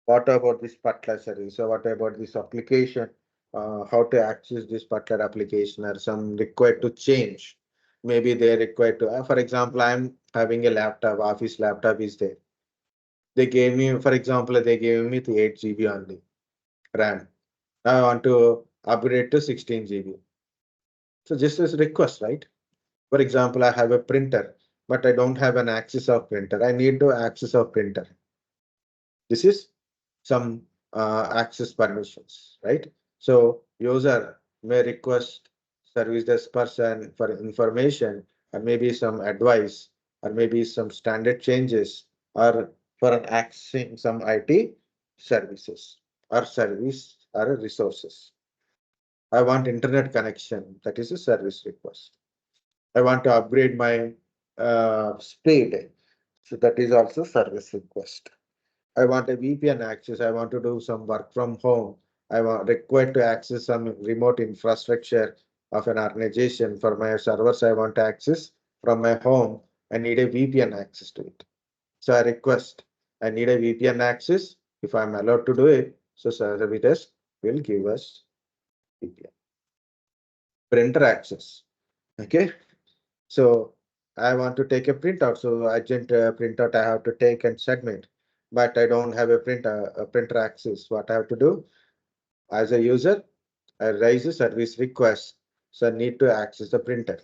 what about this particular service? So what about this application? How to access this particular application, or some required to change? Maybe they're required to, for example, I'm having a laptop, office laptop is there. They gave me, for example, they gave me the 8 GB only RAM. I want to upgrade to 16 GB. So just as a request, right? For example, I have a printer, but I don't have an access of printer. I need to access of printer. This is some access permissions, right? So user may request service desk person for information, or maybe some advice, or maybe some standard changes, or for an accessing some IT services or service or resources. I want internet connection. That is a service request. I want to upgrade my speed. So that is also service request. I want a VPN access. I want to do some work from home. I want required to access some remote infrastructure of an organization for my servers. I want to access from my home. I need a VPN access to it. So I request. I need a VPN access. If I'm allowed to do it, so service will give us VPN. Printer access. Okay. So I want to take a printout. So urgent printout I have to take and submit, but I don't have a printer access. What I have to do as a user, I raise a service request. So I need to access the printer.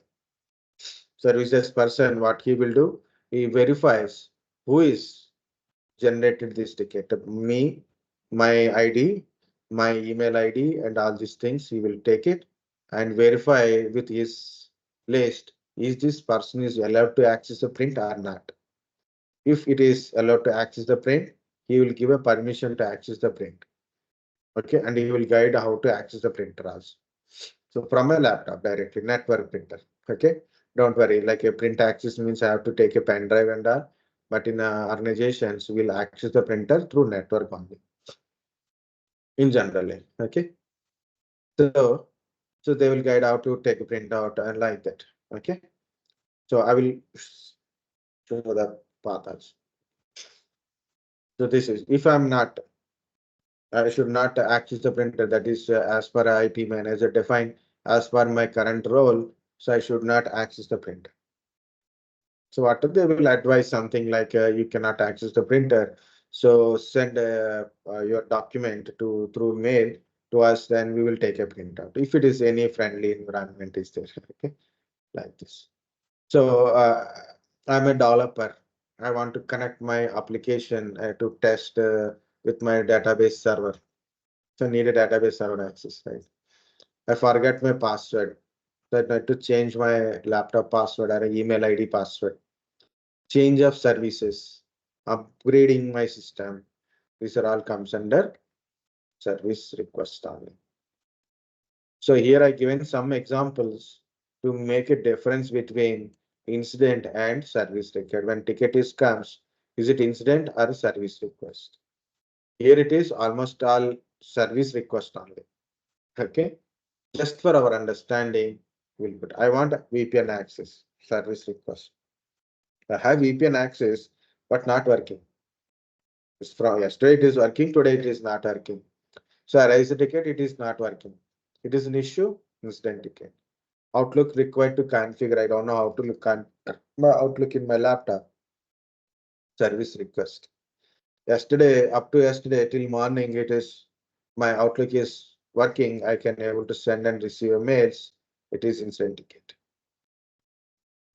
Services person, what he will do, he verifies who is generated this ticket. Me, my ID, my email ID, and all these things. He will take it and verify with his list. Is this person is allowed to access the print or not? If it is allowed to access the print, he will give a permission to access the print. Okay, and he will guide how to access the printer also. So from a laptop directly, network printer. Okay, don't worry. Like a print access means I have to take a pen drive and all. But in organizations, we'll access the printer through network only. In general, okay. So they will guide how to take a printout and like that. Okay. So I will show the path also. So this is if I'm not, I should not access the printer. That is as per IT manager defined as per my current role. So I should not access the printer. So what if they will advise something like you cannot access the printer. So send your document to through mail to us, then we will take a printout. If it is any friendly environment is there, okay, like this. So I'm a developer. I want to connect my application to test with my database server. So I need a database server access, right? I forget my password. So I need to change my laptop password or an email ID password. Change of services, upgrading my system. These are all comes under service request only. So here I given some examples to make a difference between incident and service request. When ticket is comes, is it incident or service request? Here it is almost all service request only. Okay, just for our understanding, we'll put I want VPN access service request. I have VPN access, but not working. It's from yesterday it is working, today it is not working. So I raise a ticket, it is not working. It is an issue, incident ticket. Outlook required to configure. I don't know how to look on my Outlook in my laptop. Service request. Yesterday, up to yesterday till morning, it is my Outlook is working. I can able to send and receive mails. It is incident ticket.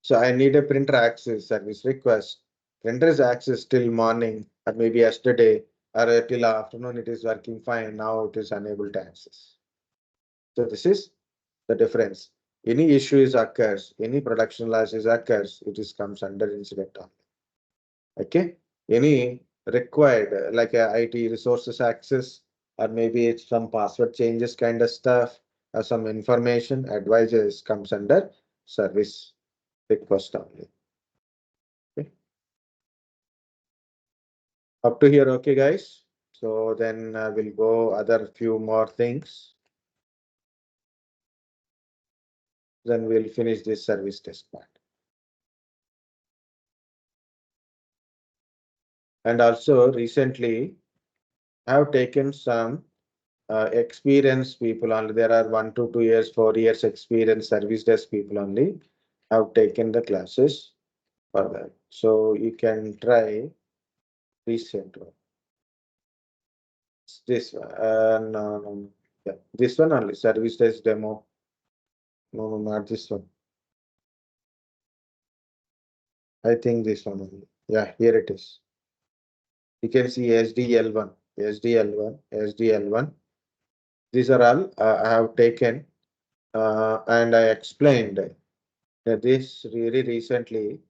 So I need a printer access service request. Printer is access till morning or maybe yesterday or till afternoon. It is working fine. Now it is unable to access. So this is the difference. Any issues occurs, any production losses occurs, it is comes under incident only. Okay. Any required, like a IT resources access, or maybe it's some password changes kind of stuff, or some information advisors comes under service request only. Okay. Up to here, okay, guys. So then we'll go other few more things. Then we'll finish this service test part. And also recently, I have taken some experienced people only. There are 1 to 2 years, 4 years experience service desk people only have taken the classes for that. So you can try recent one. This one. No, no, no. Yeah, this one only. Service desk demo. No, no, not this one. I think this one only. Yeah, here it is. You can see SDL1, SDL1, SDL1. These are all I have taken and I explained this really recently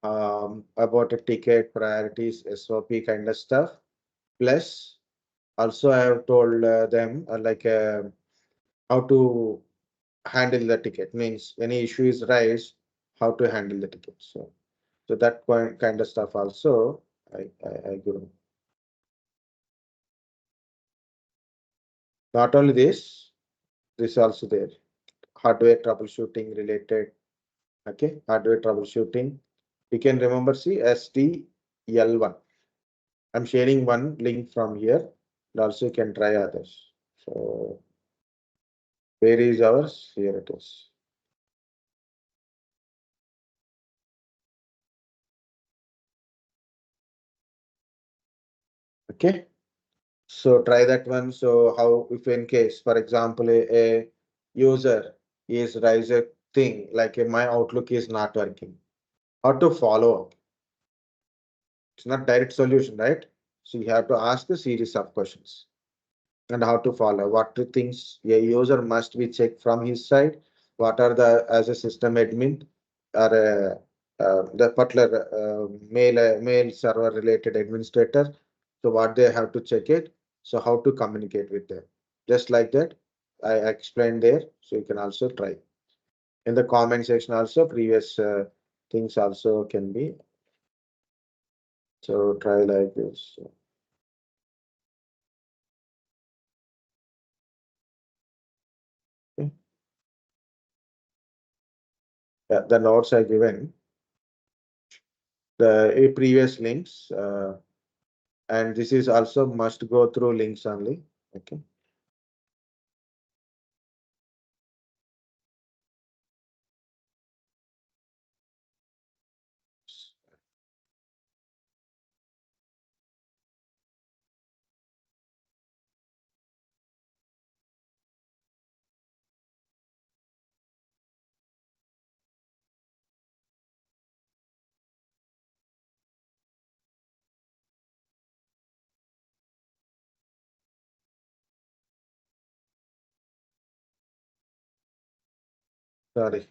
about a ticket priorities, SOP kind of stuff. Plus, also I have told them how to handle the ticket. Means any issue is raised, how to handle the ticket. So that kind of stuff also I give. Not only this also there. Hardware troubleshooting related. Okay, hardware troubleshooting. You can remember, see SDL1. I'm sharing one link from here, and also you can try others. So where is ours? Here it is. Okay, so try that one. So how, if in case, for example, a user is raise a thing like my Outlook is not working, how to follow up? It's not direct solution, right? So you have to ask a series of questions and how to follow. What the things a user must be checked from his side? What are the, as a system admin or the particular mail server related administrator? So what they have to check it. So how to communicate with them? Just like that, I explained there. So you can also try in the comment section. Also, previous things also can be. So try like this. Okay. Yeah, the notes are given. The previous links. And this is also must go through links only. Okay. Sorry.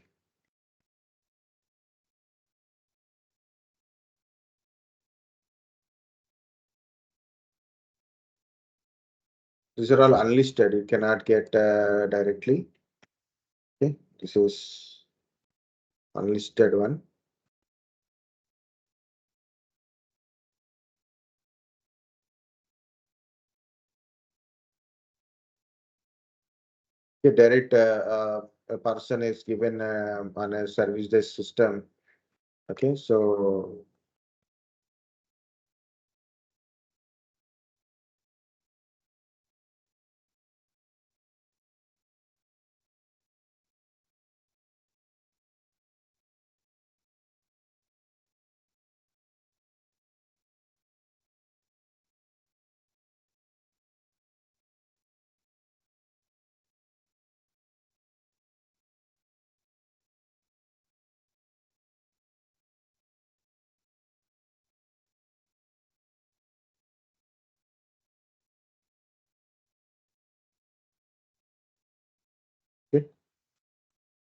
These are all unlisted. You cannot get directly. Okay. This is unlisted one. Okay, direct a person is given on a service desk system. Okay, so okay.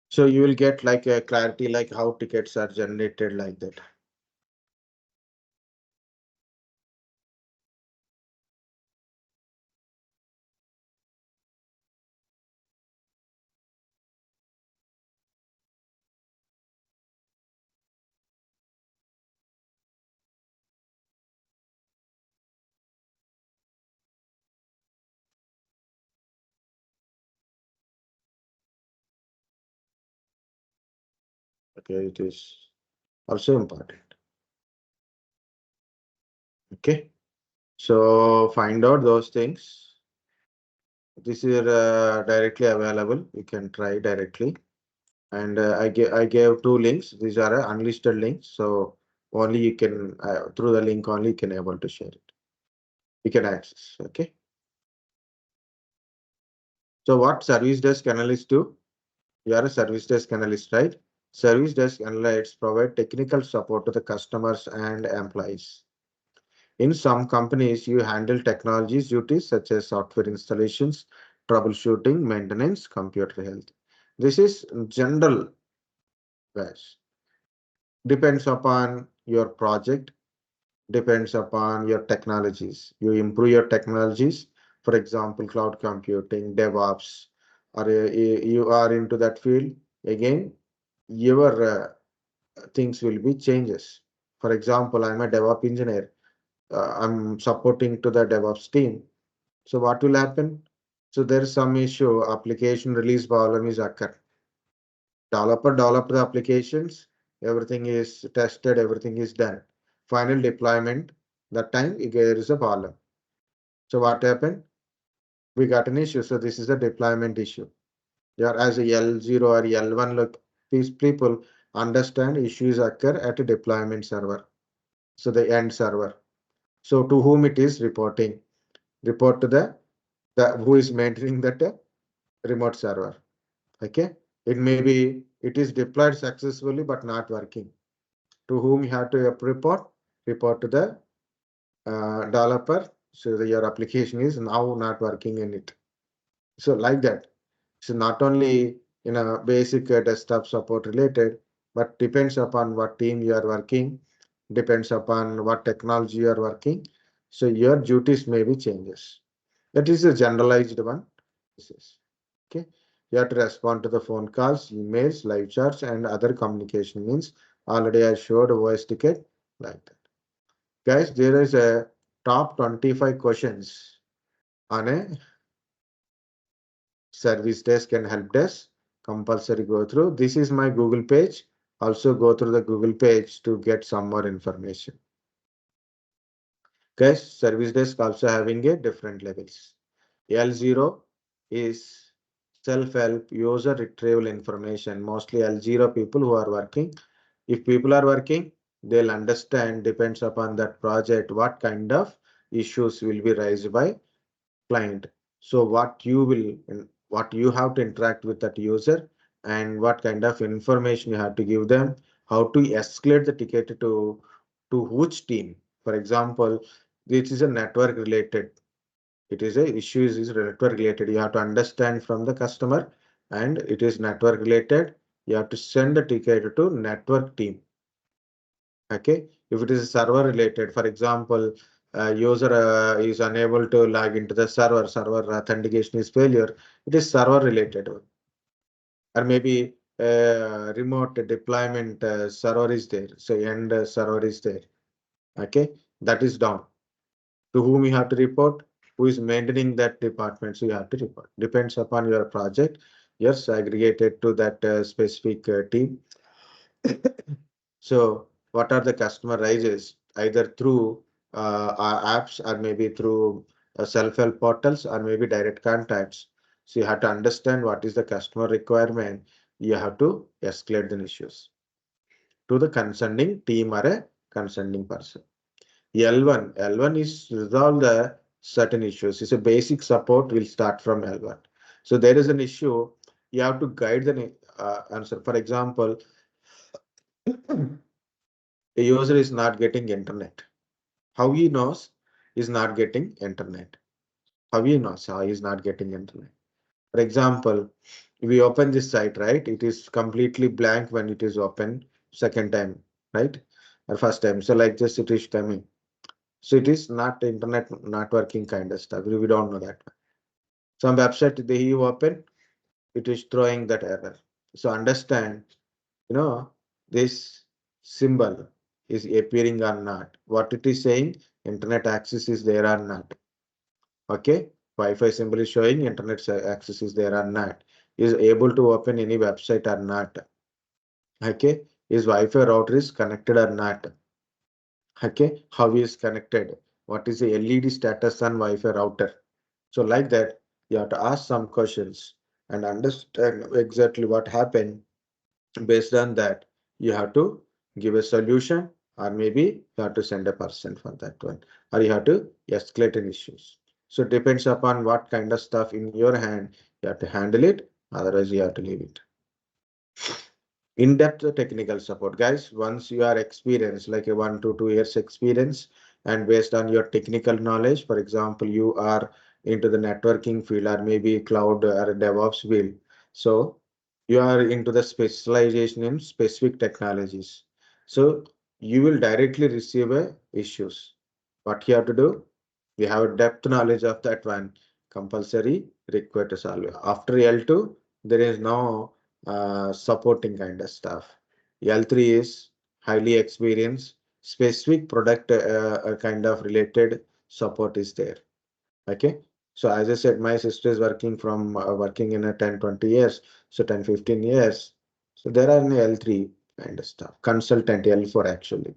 So you will get like a clarity like how tickets are generated like that. Okay, it is also important. Okay, so find out those things. This is directly available. You can try directly. And I gave two links. These are unlisted links. So only you can through the link only you can able to share it. You can access. Okay. So what service desk analysts do? You are a service desk analyst, right? Service desk analysts provide technical support to the customers and employees. In some companies, you handle technologies duties such as software installations, troubleshooting, maintenance, computer health. This is general, guys. Depends upon your project, depends upon your technologies. You improve your technologies, for example, cloud computing, DevOps, or you are into that field, again, your things will be changes. For example, I'm a DevOps engineer. I'm supporting to the DevOps team. So what will happen? So there is some issue, application release problem is occur. Developer develop the applications, everything is tested, everything is done. Final deployment, that time there is a problem. So what happened? We got an issue. So this is a deployment issue. Yeah, as a L0 or L1, look, these people understand issues occur at a deployment server. So the end server. So to whom it is reporting? Report to the who is maintaining that remote server. Okay. It may be it is deployed successfully but not working. To whom you have to report? Report to the developer. So your application is now not working in it. So like that. So not only in a basic desktop support related, but depends upon what team you are working, depends upon what technology you are working. So your duties may be changes. That is a generalized one. This is okay. You have to respond to the phone calls, emails, live chats, and other communication means. Already I showed a voice ticket like that. Guys, there is a top 25 questions on a service desk and help desk. Compulsory go through. This is my Google page. Also go through the Google page to get some more information. Guys, service desk also having a different levels. L0 is self-help user retrieval information. Mostly L0 people who are working. If people are working, they'll understand depends upon that project what kind of issues will be raised by client. So what you have to interact with that user and what kind of information you have to give them, how to escalate the ticket to which team. For example, this is a network related. It is a issues is network related. You have to understand from the customer and it is network related. You have to send the ticket to network team. Okay, if it is server related, for example, user is unable to log into the server authentication is failure, it is server related. Or maybe remote deployment server is there, so end server is there. Okay, that is down. To whom you have to report? Who is maintaining that department? So you have to report. Depends upon your project. Yes, aggregated to that specific team. So what are the customer rises either through our apps or maybe through self-help portals or maybe direct contacts. So you have to understand what is the customer requirement. You have to escalate the issues to the concerning team or a concerning person. L1 is resolve the certain issues. It's a basic support will start from L1. So there is an issue. You have to guide the answer. For example, a user is not getting internet. How he knows is not getting internet? How he knows how he is not getting internet? For example, we open this site, right? It is completely blank when it is open second time, right? Or first time. So like just it is coming. So it is not internet not working kind of stuff. We don't know that. Some website they you open, it is throwing that error. So understand, you know, this symbol is appearing or not. What it is saying, internet access is there or not. Okay, Wi-Fi symbol is showing internet access is there or not. Is able to open any website or not. Okay, is Wi-Fi router is connected or not? Okay, how is connected? What is the LED status on Wi-Fi router? So like that, you have to ask some questions and understand exactly what happened. Based on that, you have to give a solution, or maybe you have to send a person for that one, or you have to escalate an issues. So depends upon what kind of stuff in your hand, you have to handle it, otherwise you have to leave it. In-depth technical support, guys. Once you are experienced, like a 1 to 2 years experience, and based on your technical knowledge, for example, you are into the networking field or maybe cloud or DevOps field. So you are into the specialization in specific technologies. So you will directly receive issues. What you have to do? You have depth knowledge of that one. Compulsory required to solve it. After L2, there is no supporting kind of stuff. L3 is highly experienced, specific product kind of related support is there. Okay. So as I said, my sister is working in a 10, 20 years, so 10, 15 years. So there are in L3 kind of stuff. Consultant L4 actually.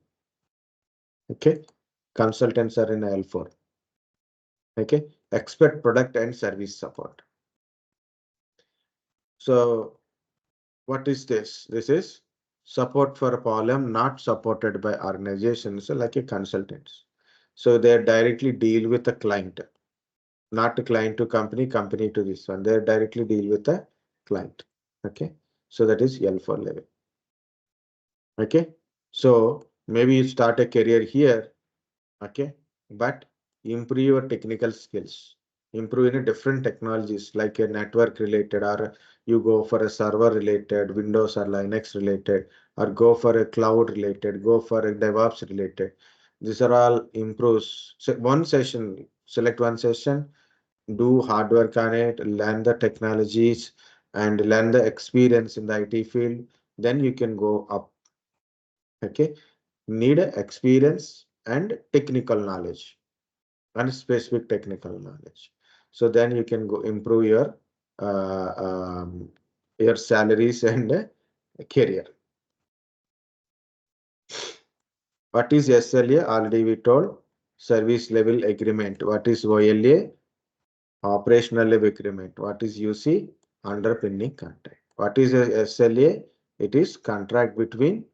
Okay. Consultants are in L4. Okay. Expert product and service support. So what is this? This is support for a problem not supported by organizations, so like a consultants. So they directly deal with the client, not a client to company, company to this one. They directly deal with the client. Okay. So that is L4 level. Okay. So maybe you start a career here. Okay. But improve your technical skills, improve in a different technologies like a network related, or you go for a server related, Windows or Linux related, or go for a cloud related, go for a DevOps related. These are all improves. So one session, select one session, do hard work on it, learn the technologies and learn the experience in the IT field, then you can go up. Okay. Need a experience and technical knowledge and specific technical knowledge. So then you can go improve uh, um, your salaries and career. What is SLA? Already we told. Service level agreement. What is OLA? Operational level agreement. What is UC? Underpinning contract. What is a SLA? It is contract between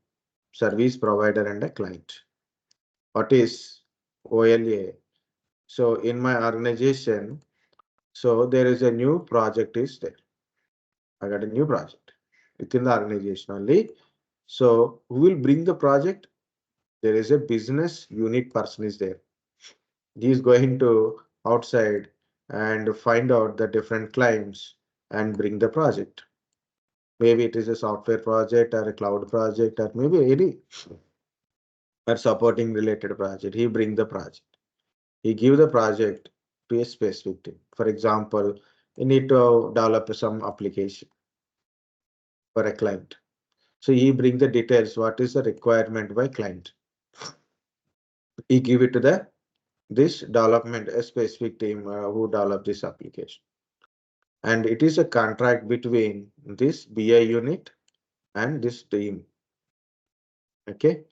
service provider and a client. What is OLA? So in my organization, so there is a new project is there. I got a new project within the organization only. So who will bring the project? There is a business unit person is there. He is going to outside and find out the different clients and bring the project. Maybe it is a software project or a cloud project or maybe any or supporting related project. He bring the project. He give the project to a specific team. For example, you need to develop some application for a client. So he bring the details, what is the requirement by client. He give it to the this development, a specific team who develop this application. And it is a contract between this BI unit and this team. Okay.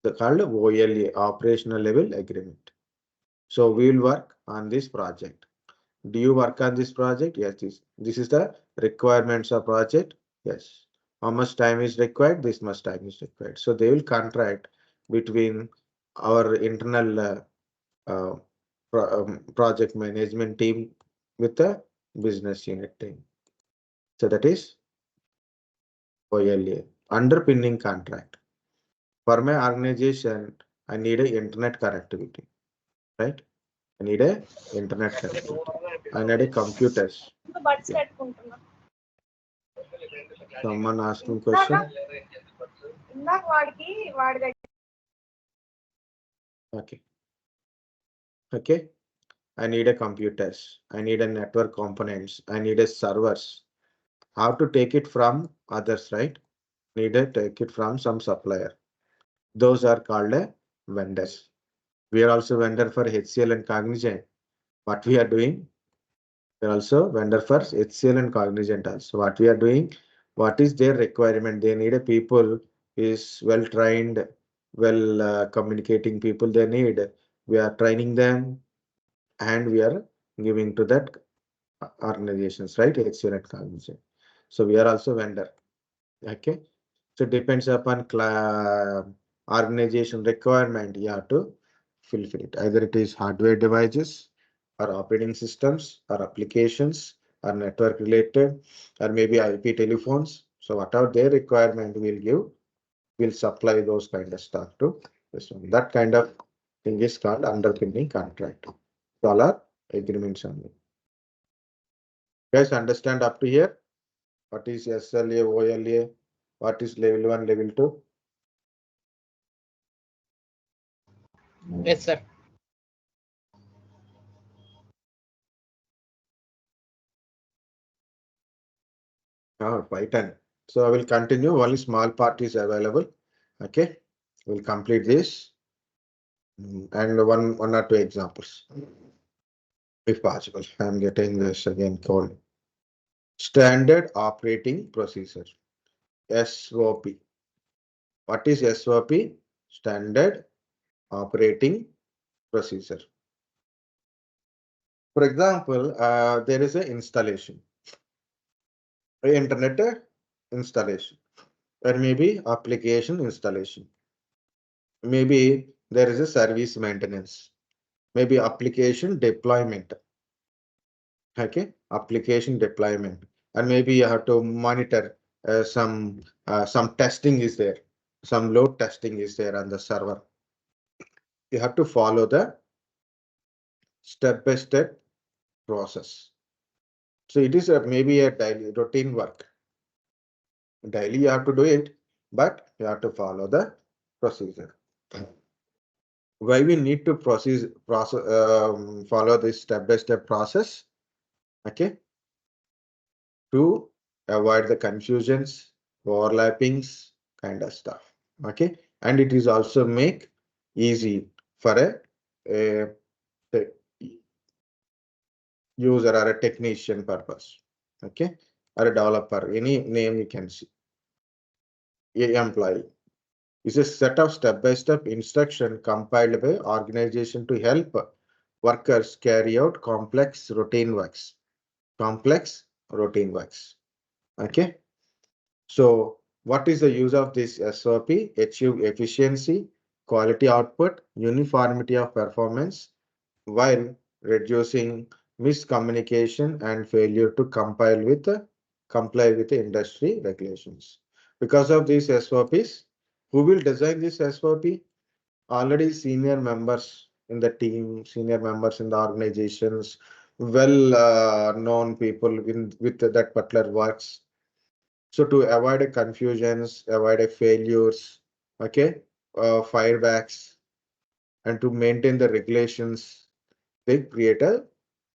The called OLA, operational level agreement. So we will work on this project. Do you work on this project? Yes, this is the requirements of project. Yes. How much time is required? This much time is required. So they will contract between our internal uh, project management team with the business unit team. So that is OLA, underpinning contract. For my organization, I need a internet connectivity, right? I need a internet connectivity. I need a computers. Yeah. Someone asking question. Okay. Okay. I need a computers. I need a network components. I need a servers. How to take it from others, right? Need to take it from some supplier. Those are called a vendors. We are also vendor for HCL and Cognizant. What we are doing? We are also vendor for HCL and Cognizant also. What we are doing? what is their requirement. They need a people is well trained, well communicating people they need. We are training them and we are giving to that organizations, right? Excellent conversation. So we are also vendor. Okay. So depends upon organization requirement, you have to fulfill it. Either it is hardware devices or operating systems or applications or network related or maybe IP telephones. So whatever their requirement will give, we'll supply those kind of stuff to this one. That kind of thing is called underpinning contract. All are agreements only. Guys, understand up to here? What is SLA, OLA? What is level 1, level 2? Yes, sir. Oh, Python. So I will continue. Only small part is available. Okay. We'll complete this. And one or two examples, if possible. I'm getting this again called standard operating procedure. SOP. What is SOP? Standard operating procedure. For example, there is an installation, internet installation, or maybe application installation. Maybe there is a service maintenance, maybe application deployment. Okay, application deployment, and maybe you have to monitor some testing is there, some load testing is there on the server. You have to follow the step-by-step process. So it is maybe a daily routine work. Daily you have to do it, but you have to follow the procedure. Why we need to follow this step-by-step process? Okay, to avoid the confusions, overlappings, kind of stuff. Okay, and it is also make easy for a user or a technician purpose. Okay, or a developer, any name you can see. A employee is a set of step-by-step instruction compiled by organization to help workers carry out complex routine works. Complex routine works. Okay. So what is the use of this SOP? Achieve efficiency, quality output, uniformity of performance while reducing miscommunication and failure to comply with the industry regulations. Because of these SOPs, who will design this SOP? Already senior members in the team, senior members in the organizations, well known people with that particular works. So to avoid a confusions, avoid a failures, okay, firebacks, and to maintain the regulations, they create a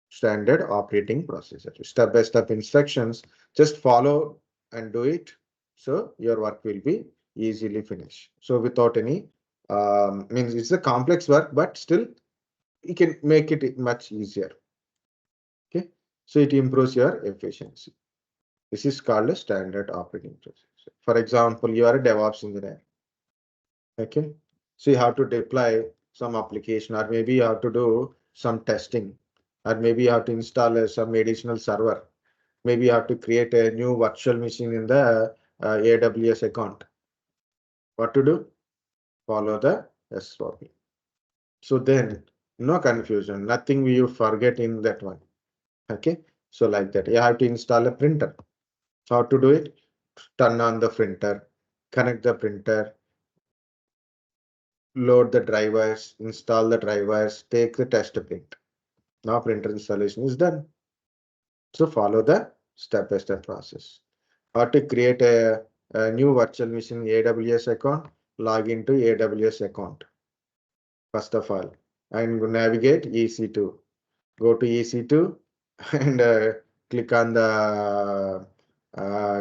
standard operating procedure. Step-by-step instructions, just follow and do it. So your work will be easily finished. So without any, means it's a complex work, but still you can make it much easier. Okay, so it improves your efficiency. This is called a standard operating procedure. For example, you are a DevOps engineer. Okay, so you have to deploy some application, or maybe you have to do some testing, or maybe you have to install some additional server. Maybe you have to create a new virtual machine in the AWS account. What to do? Follow the SOP. So then no confusion, nothing you forget in that one. Okay, so like that, you have to install a printer. How to do it? Turn on the printer, connect the printer, load the drivers, install the drivers, take the test print. Now printer installation is done. So follow the step-by-step process. How to create a new virtual machine AWS account, log into AWS account. First of all, and navigate EC2. Go to EC2 and click on the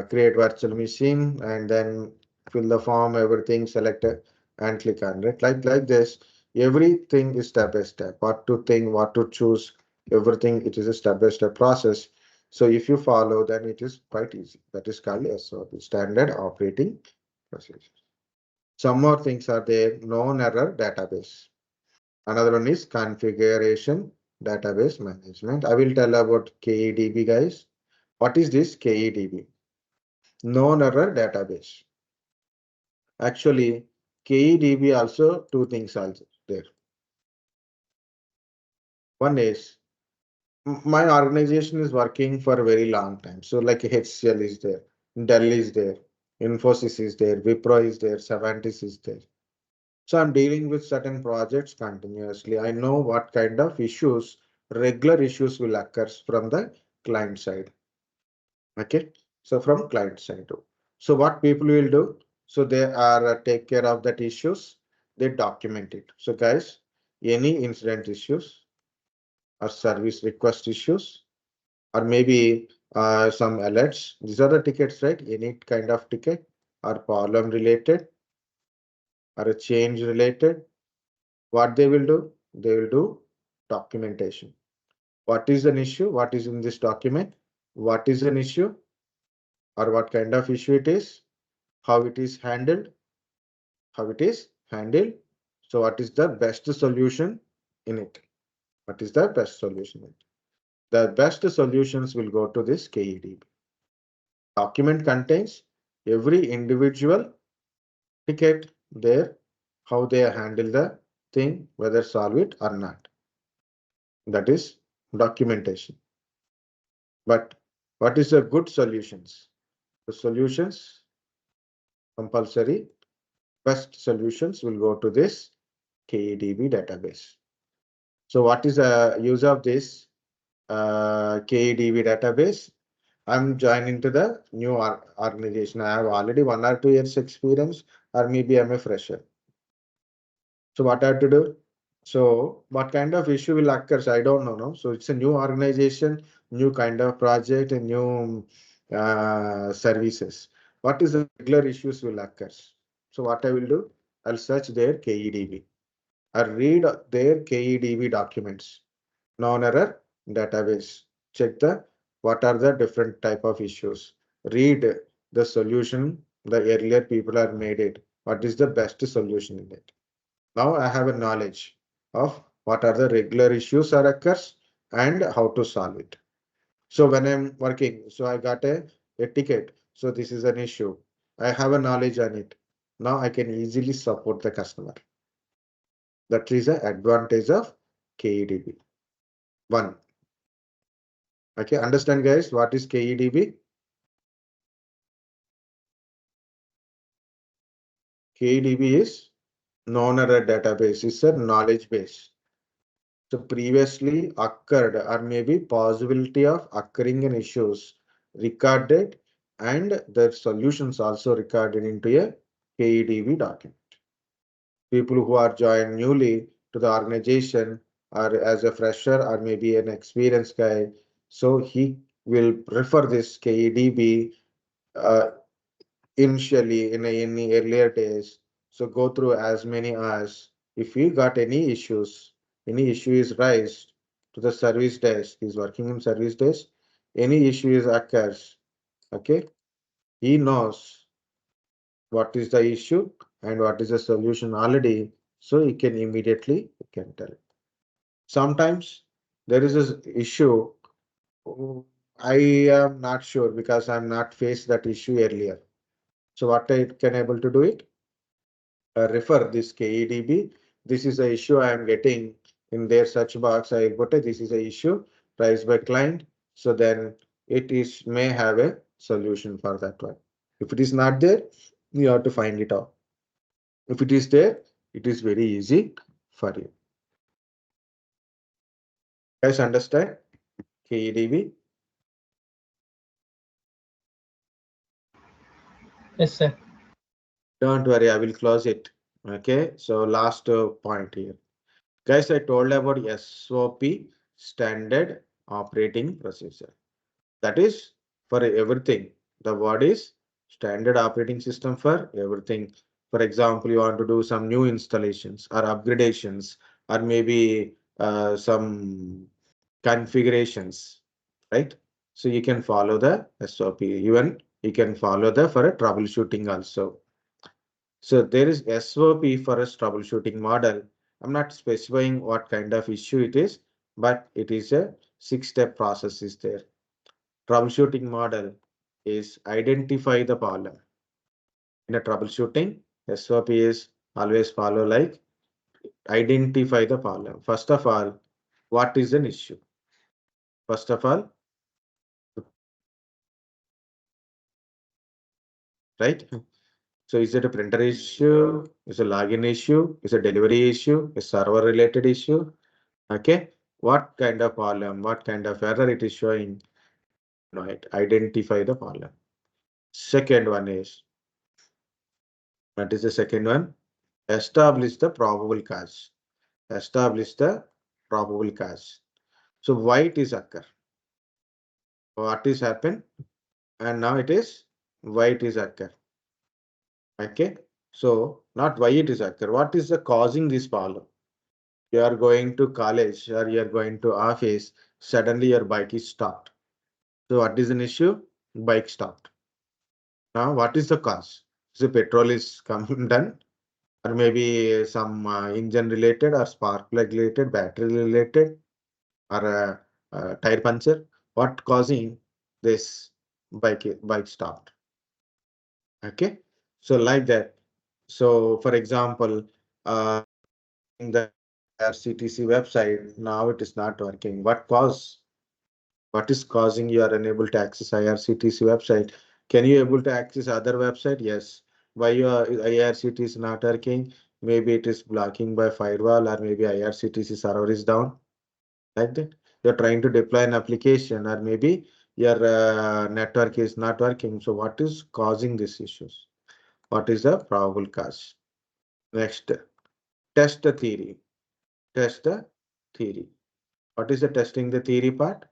create virtual machine and then fill the form, everything, select it and click on it. Like this, everything is step by step. What to think, what to choose, everything, it is a step by step process. So if you follow, then it is quite easy. That is called SOP, standard operating procedure. Some more things are there. Known error database. Another one is configuration database management. I will tell about KEDB, guys. What is this KEDB? Known error database. Actually, KEDB also two things also there. One is my organization is working for a very long time. So like HCL is there, Dell is there, Infosys is there, Wipro is there, Savantis is there. So I'm dealing with certain projects continuously. I know what kind of issues, regular issues will occur from the client side. Okay. So from client side too. So what people will do? So they are take care of that issues. They document it. So guys, any incident issues or service request issues or maybe some alerts. These are the tickets, right? Any kind of ticket or problem related or a change related. What they will do? They will do documentation. What is an issue? What is in this document? What is an issue or what kind of issue it is? How it is handled? How it is handled? So what is the best solution in it? What is the best solution in it? The best solutions will go to this KEDB. Document contains every individual ticket there, how they handle the thing, whether solve it or not. That is documentation. But what is the good solutions? The solutions compulsory best solutions will go to this KEDB database. So what is the use of this KEDB database? I'm joining to the new organization. I have already 1 or 2 years experience, or maybe I'm a fresher. So what I have to do? So what kind of issue will occur? I don't know. No? So it's a new organization, new kind of project, and new services. What is the regular issues will occur? So what I will do? I'll search their KEDB. I'll read their KEDB documents. Non-error database. Check the what are the different type of issues. Read the solution. The earlier people are made it. What is the best solution in it? Now I have a knowledge of what are the regular issues that occurs and how to solve it. So when I'm working, so I got a ticket. So this is an issue. I have a knowledge on it. Now I can easily support the customer. That is the advantage of KEDB. One. Okay, understand guys, what is KEDB? KEDB is non-error database. It's a knowledge base. So previously occurred or maybe possibility of occurring in issues recorded and their solutions also recorded into a KEDB document. People who are joined newly to the organization or as a fresher or maybe an experienced guy, so he will prefer this KEDB initially in any earlier days. So go through as many as if he got any issue is raised to the service desk, he's working in service desk, any issue is occurs, okay, he knows what is the issue and what is the solution already, so he can immediately he can tell. Sometimes there is an issue. I am not sure because I'm not faced that issue earlier. So what I can able to do it? Refer this KEDB. This is the issue I am getting in their search box. I will put this is a issue raised by client. So then it is may have a solution for that one. If it is not there, you have to find it out. If it is there, it is very easy for you. Guys, understand KEDB? Yes, sir. Don't worry, I will close it. Okay, so last point here. Guys, I told about SOP, standard operating procedure. That is for everything. The word is standard operating system for everything. For example, you want to do some new installations or upgradations or maybe some configurations, right? So you can follow the SOP. Even you can follow the for a troubleshooting also. So there is SOP for a troubleshooting model. I'm not specifying what kind of issue it is, but it is a 6-step process is there. Troubleshooting model is identify the problem. In a troubleshooting, SOP is always follow like identify the problem. First of all, what is an issue? First of all, right? So is it a printer issue? Is it a login issue? Is it a delivery issue? A server related issue? Okay. What kind of problem? What kind of error it is showing? Right. Identify the problem. Second one is, what is the second one? Establish the probable cause. Establish the probable cause. So why it is occur? What is happen? And now it is why it is occur. Okay. So not why it is occur. What is the causing this problem? You are going to college or you are going to office, suddenly your bike is stopped. So what is an issue? Bike stopped. Now what is the cause? So petrol is come done, or maybe some engine related or spark plug related, battery related, or tire puncture. What causing this bike stopped? Okay, so like that. So for example, in the IRCTC website, now it is not working. What cause? What is causing you are unable to access IRCTC website? Can you able to access other website? Yes. Why your IRCTC is not working? Maybe it is blocking by firewall, or maybe IRCTC server is down. Like that. You're trying to deploy an application, or maybe your network is not working. So what is causing these issues? What is the probable cause? Next, test the theory. Test the theory. What is the testing the theory part?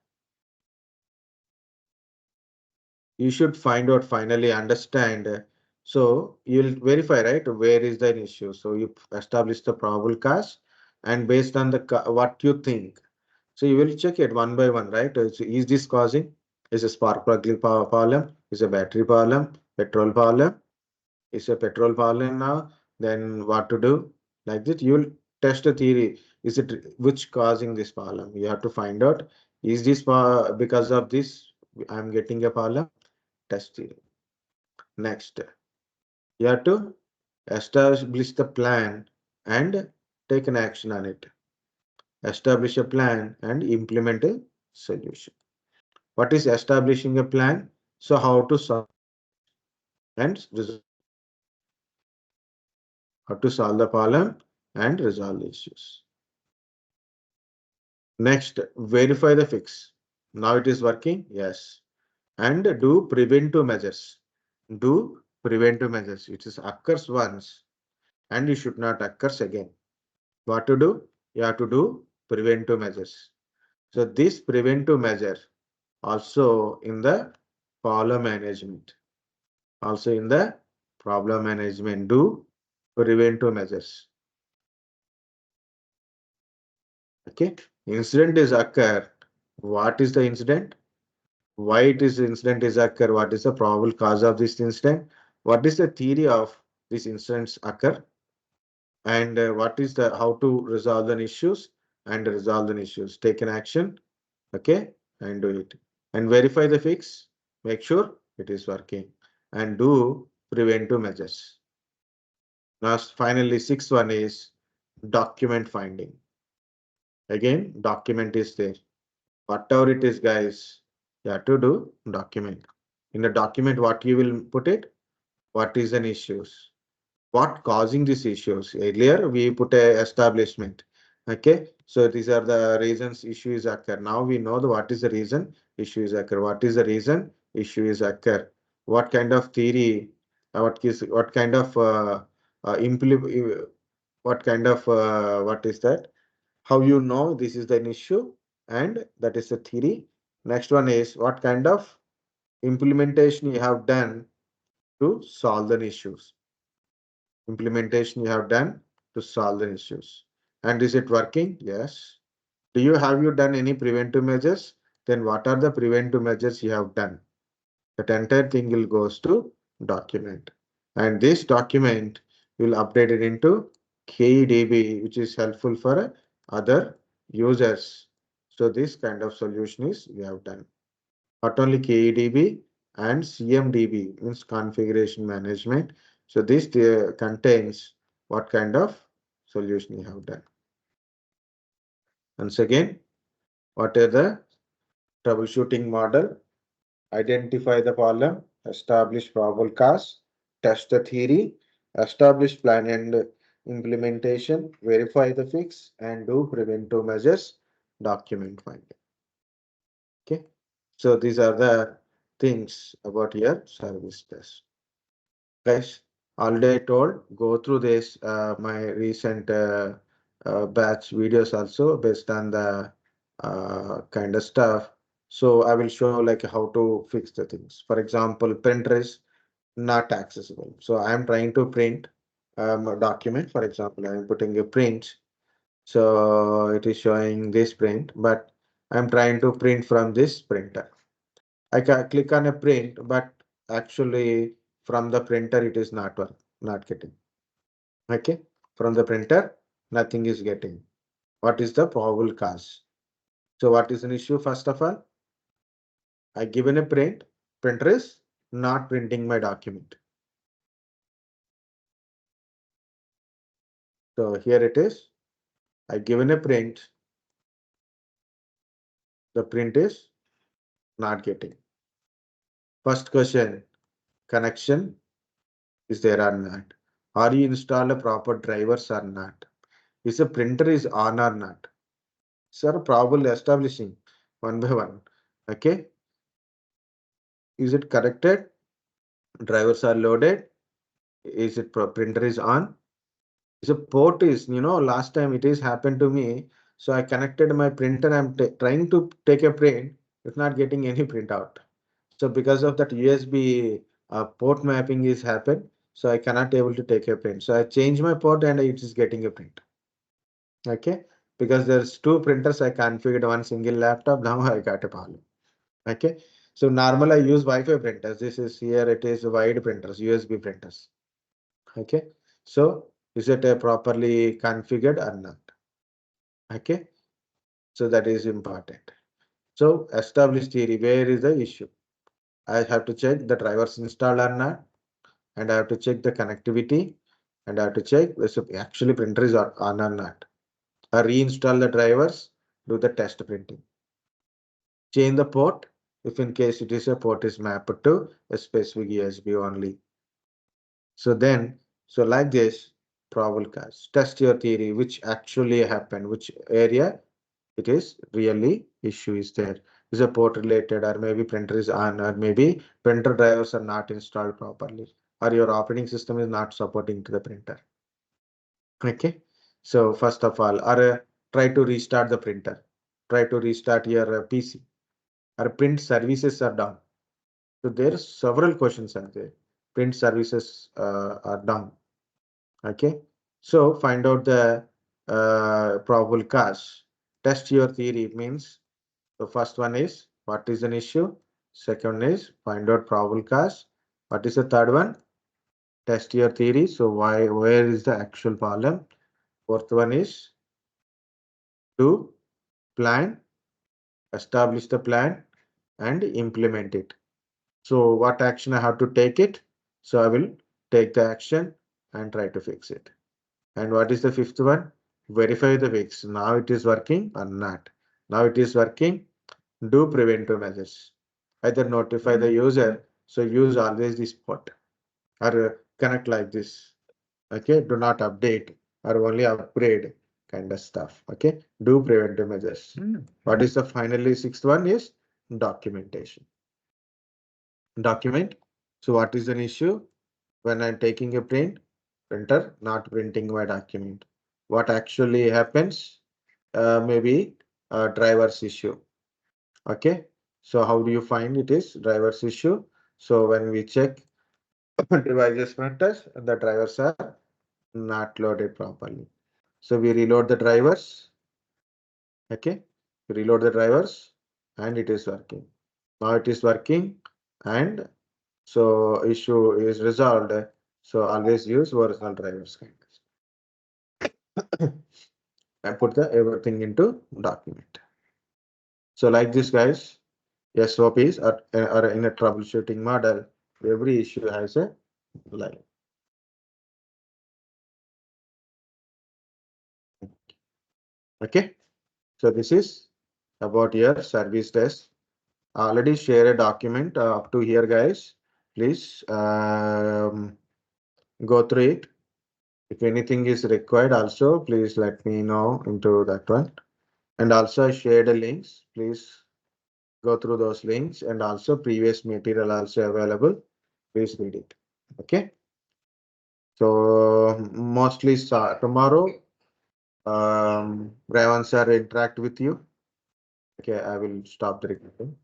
You should find out, finally understand. So you'll verify, right, where is the issue. So you establish the probable cause, and based on the what you think. So you will check it one by one, right? So is this causing? Is a spark plug problem? Is a battery problem? Petrol problem? Is a petrol problem now? Then what to do? Like that, you will test the theory. Is it which causing this problem? You have to find out. Is this because of this I'm getting a problem? Test theory. Next, you have to establish the plan and take an action on it. Establish a plan and implement a solution. What is establishing a plan? So how to solve and how to solve the problem and resolve the issues. Next, verify the fix. Now it is working. Yes. And do preventive measures. Do preventive measures. It is occurs once and it should not occurs again. What to do? You have to do preventive measures. So this preventive measure also in the problem management. Also in the problem management, do preventive measures. Okay. Incident is occur. What is the incident? Why it is incident is occur? What is the probable cause of this incident? What is the theory of these incidents occur? And what is the how to resolve the issues and resolve the issues? Take an action. Okay, and do it and verify the fix, make sure it is working, and do preventive measures. Now finally, sixth one is document finding. Again, document is there. Whatever it is, guys, you have to do document. In the document, what you will put it? What is an issues? What causing these issues? Earlier we put a establishment. Okay, so these are the reasons issues occur. Now we know the what is the reason issues occur. What is the reason issues occur? What kind of theory? What kind of what kind of what is that? How you know this is the issue, and that is the theory. Next one is what kind of implementation you have done to solve the issues. Implementation you have done to solve the issues. And is it working? Yes. Do you have you done any preventive measures? then what are the preventive measures you have done? That entire thing will goes to document. And this document will update it into KEDB, which is helpful for other users. So this kind of solution is we have done. Not only KEDB and CMDB means configuration management. So this contains what kind of solution you have done. Once again, what are the troubleshooting model? Identify the problem, establish probable cause, test the theory, establish plan and implementation, verify the fix, and do preventive measures, document finding. Okay, so these are the things about your service test. Guys, already I told, go through this my recent batch videos also based on the kind of stuff. So I will show like how to fix the things. For example, printer is not accessible. So I am trying to print a document. For example, I am putting a print. So it is showing this print, but I'm trying to print from this printer. I can click on a print, but actually from the printer it is not getting. Okay, from the printer nothing is getting. What is the probable cause? So what is an issue? First of all, I given a print, printer is not printing my document. So here it is. I given a print, the print is not getting. First question, connection is there or not? Are you installed a proper drivers or not? Is the printer is on or not? Sir, probably establishing one by one. Okay. Is it corrected? Drivers are loaded. Is it printer is on? Is a port is, last time it is happened to me. So I connected my printer. I'm trying to take a print. It's not getting any printout. So because of that USB port mapping is happened. So I cannot able to take a print. So I change my port and it is getting a print. Okay. Because there's two printers I configured one single laptop. Now I got a problem. Okay. So normal I use Wi-Fi printers. This is here it is wide printers, USB printers. Okay. So is it properly configured or not? Okay. So that is important. So establish theory. Where is the issue? I have to check the drivers installed or not, and I have to check the connectivity, and I have to check if actually printer is on or not. I reinstall the drivers, do the test printing. Change the port if in case it is a port is mapped to a specific USB only. So like this, probable cause. Test your theory, which actually happened, which area it is really issue is there. Is a port related or maybe printer is on or maybe printer drivers are not installed properly or your operating system is not supporting to the printer. Okay. So first of all, or try to restart the printer. Try to restart your PC. Or print services are down. So there are several questions are there. Print services are down. Okay. So find out the probable cause. Test your theory means the first one is what is an issue. Second is find out probable cause. What is the third one? Test your theory. So where is the actual problem? Fourth one is to plan, establish the plan and implement it. So what action I have to take it? So I will take the action and try to fix it. And what is the fifth one? Verify the fix. Now it is working or not. Now it is working. Do preventive measures. Either notify the user. So use always this port or connect like this. Okay. Do not update or only upgrade kind of stuff. Okay. Do preventive measures. What is the finally sixth one is documentation. Document. So what is an issue? When I'm taking a printer not printing my document. What actually happens? Maybe a driver's issue. Okay. So how do you find it is driver's issue? So when we check devices printers, the drivers are not loaded properly. So we reload the drivers. Okay. We reload the drivers and it is working. Now it is working, and so issue is resolved. So always use original drivers kind of and put the everything into document. So like this, guys, SOPs are in a troubleshooting model. Every issue has a line. Okay, so this is about your service desk. Already share a document up to here, guys. Please go through it. If anything is required, also please let me know into that one. And also I shared the links. Please go through those links, and also previous material also available. Please read it. Okay. So mostly tomorrow, Ravan sir interact with you. Okay, I will stop the recording.